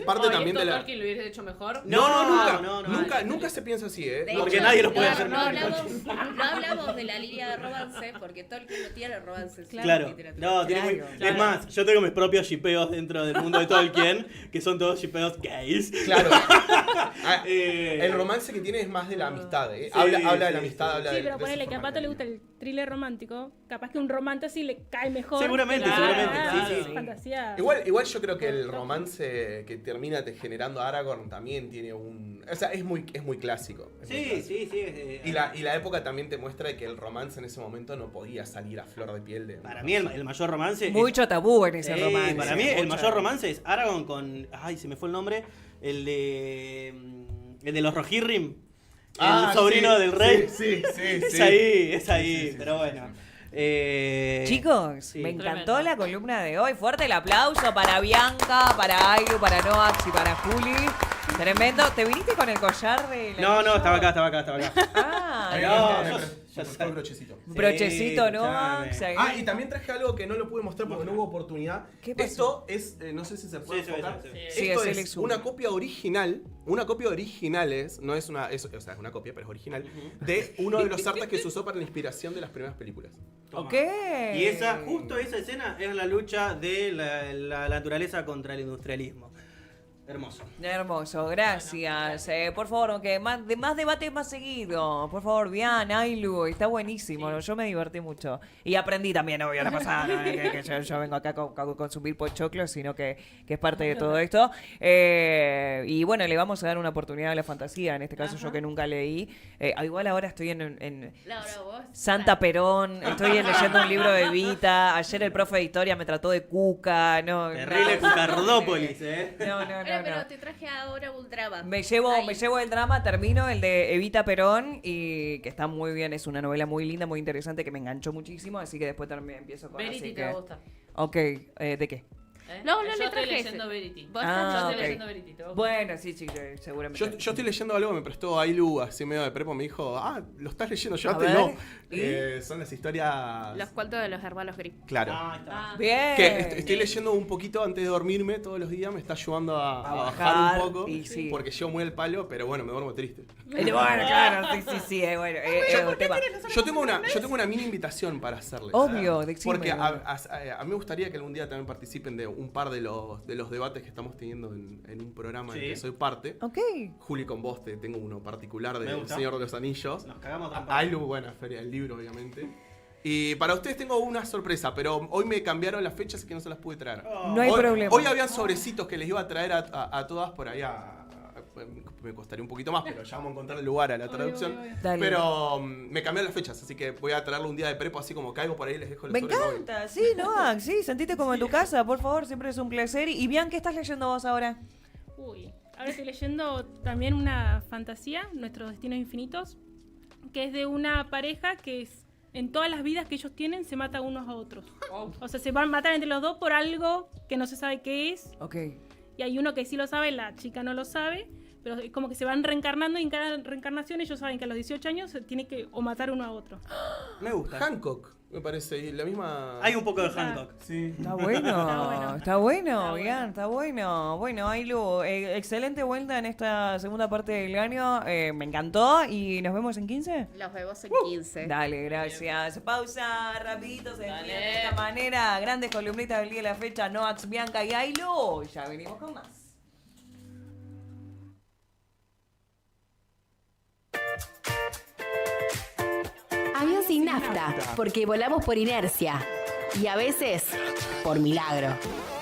parte también de la... ¿Tolkien lo hubiese hecho mejor? Nunca se piensa así, ¿eh? Porque nadie lo puede hacer. No hablamos de la línea de romance porque Tolkien no tiene romances. Claro. No, tiene Es más, yo tengo mis propios shipeos dentro del mundo de Tolkien, que son todos shipeos gays. Claro. El romance que tiene es más de la amistad, ¿eh? Habla de la amistad, habla de... Sí, pero ponele que a Pato le gusta el thriller romántico, capaz que un romance así le cae mejor. Seguramente. Sí. Fantasía. Igual yo creo que el romance que termina generando Aragorn también tiene un... O sea, es muy clásico. Sí. Y la época también te muestra que el romance en ese momento no podía salir a flor de piel de... Para mí el mayor romance... Mucho tabú en ese romance. Para mí el mayor romance es Aragorn con... Ay, se me fue el nombre. El de los Rohirrim. El sobrino del rey. Sí. Es ahí. Pero bueno. Chicos, me encantó la columna de hoy. Fuerte el aplauso para Bianca, para Ailu, para Noax y para Juli. Tremendo. ¿Te viniste con el collar de la No, estaba acá. Un brochecito. Brochecito, Noax. Y también traje algo que no lo pude mostrar porque no hubo oportunidad. ¿Qué pasó? Esto es, no sé si se puede enfocar. Sí, Esto es es una copia original. Una copia original es una copia, pero es original, de uno de los artes que se usó para la inspiración de las primeras películas. Ok. Y justo esa escena era la lucha de la naturaleza contra el industrialismo. Hermoso, gracias. Por favor, aunque más debate más seguido. Por favor, bien, Ailu, está buenísimo. Yo me divertí mucho. Y aprendí también, obvio, la pasada. Que yo vengo acá a consumir pochoclos, sino que es parte de todo esto. Y bueno, le vamos a dar una oportunidad a la fantasía. En este caso, yo que nunca leí. Igual ahora estoy en Santa Perón. Estoy leyendo un libro de Evita. Ayer el profe de historia me trató de cuca. Terrible Cucardópolis, No. Pero te traje ahora un drama. Me llevo el drama, termino el de Evita Perón y que está muy bien, es una novela muy linda, muy interesante que me enganchó muchísimo, así que después también empiezo con Verity te gusta. Ok, ¿de qué? No yo le estoy traje leyendo Verity. Vos yo estoy leyendo Verity. Bueno, sí, seguramente. Yo estoy leyendo algo que me prestó Ailu así medio de prepo. Me dijo, lo estás leyendo, llévatelo. Son las historias... Los cuentos de los hermanos Grimm. Claro. Bien. Que estoy leyendo un poquito antes de dormirme todos los días. Me está ayudando a bajar un poco. Porque llevo muy el palo, pero bueno, me duermo triste. Bueno, claro, sí. Yo tengo una mini invitación para hacerles. Obvio, porque a mí me gustaría que algún día también participen de un par de los debates que estamos teniendo en un programa en que soy parte. Ok. Juli, con vos tengo uno particular del Señor de los Anillos. Nos cagamos Ailu, buena feria del libro, obviamente. Y para ustedes tengo una sorpresa, pero hoy me cambiaron las fechas y que no se las pude traer. No hay problema. Hoy habían sobrecitos que les iba a traer a todas por allá. Me costaría un poquito más, pero ya vamos a encontrar el lugar a la traducción. Pero me cambiaron las fechas, así que voy a traerlo un día de prepo, así como caigo por ahí les dejo el Me encanta, sí, Noax, sí, sentite como en tu casa, por favor, siempre es un placer. Y Bian, ¿qué estás leyendo vos ahora? Ahora estoy leyendo también una fantasía, Nuestros Destinos Infinitos, que es de una pareja que en todas las vidas que ellos tienen se matan unos a otros. O sea, se van a matar entre los dos por algo que no se sabe qué es. Ok. Y hay uno que sí lo sabe, la chica no lo sabe, pero es como que se van reencarnando y en cada reencarnación ellos saben que a los 18 años se tiene que o matar uno a otro. Me gusta. Hancock, me parece, y la misma... Hay un poco de Hancock. Sí. Está bueno, está bueno, Ian, está bueno. Bueno, Ailu, excelente vuelta en esta segunda parte del año. Me encantó y nos vemos en 15. Los vemos en 15. Dale, gracias. Pausa, rapidito, se despiden de esta manera. Grandes columnistas del día de la fecha, Noax, Bianca y Ailu. Ya venimos con más. Avión sin nafta, porque volamos por inercia y a veces por milagro.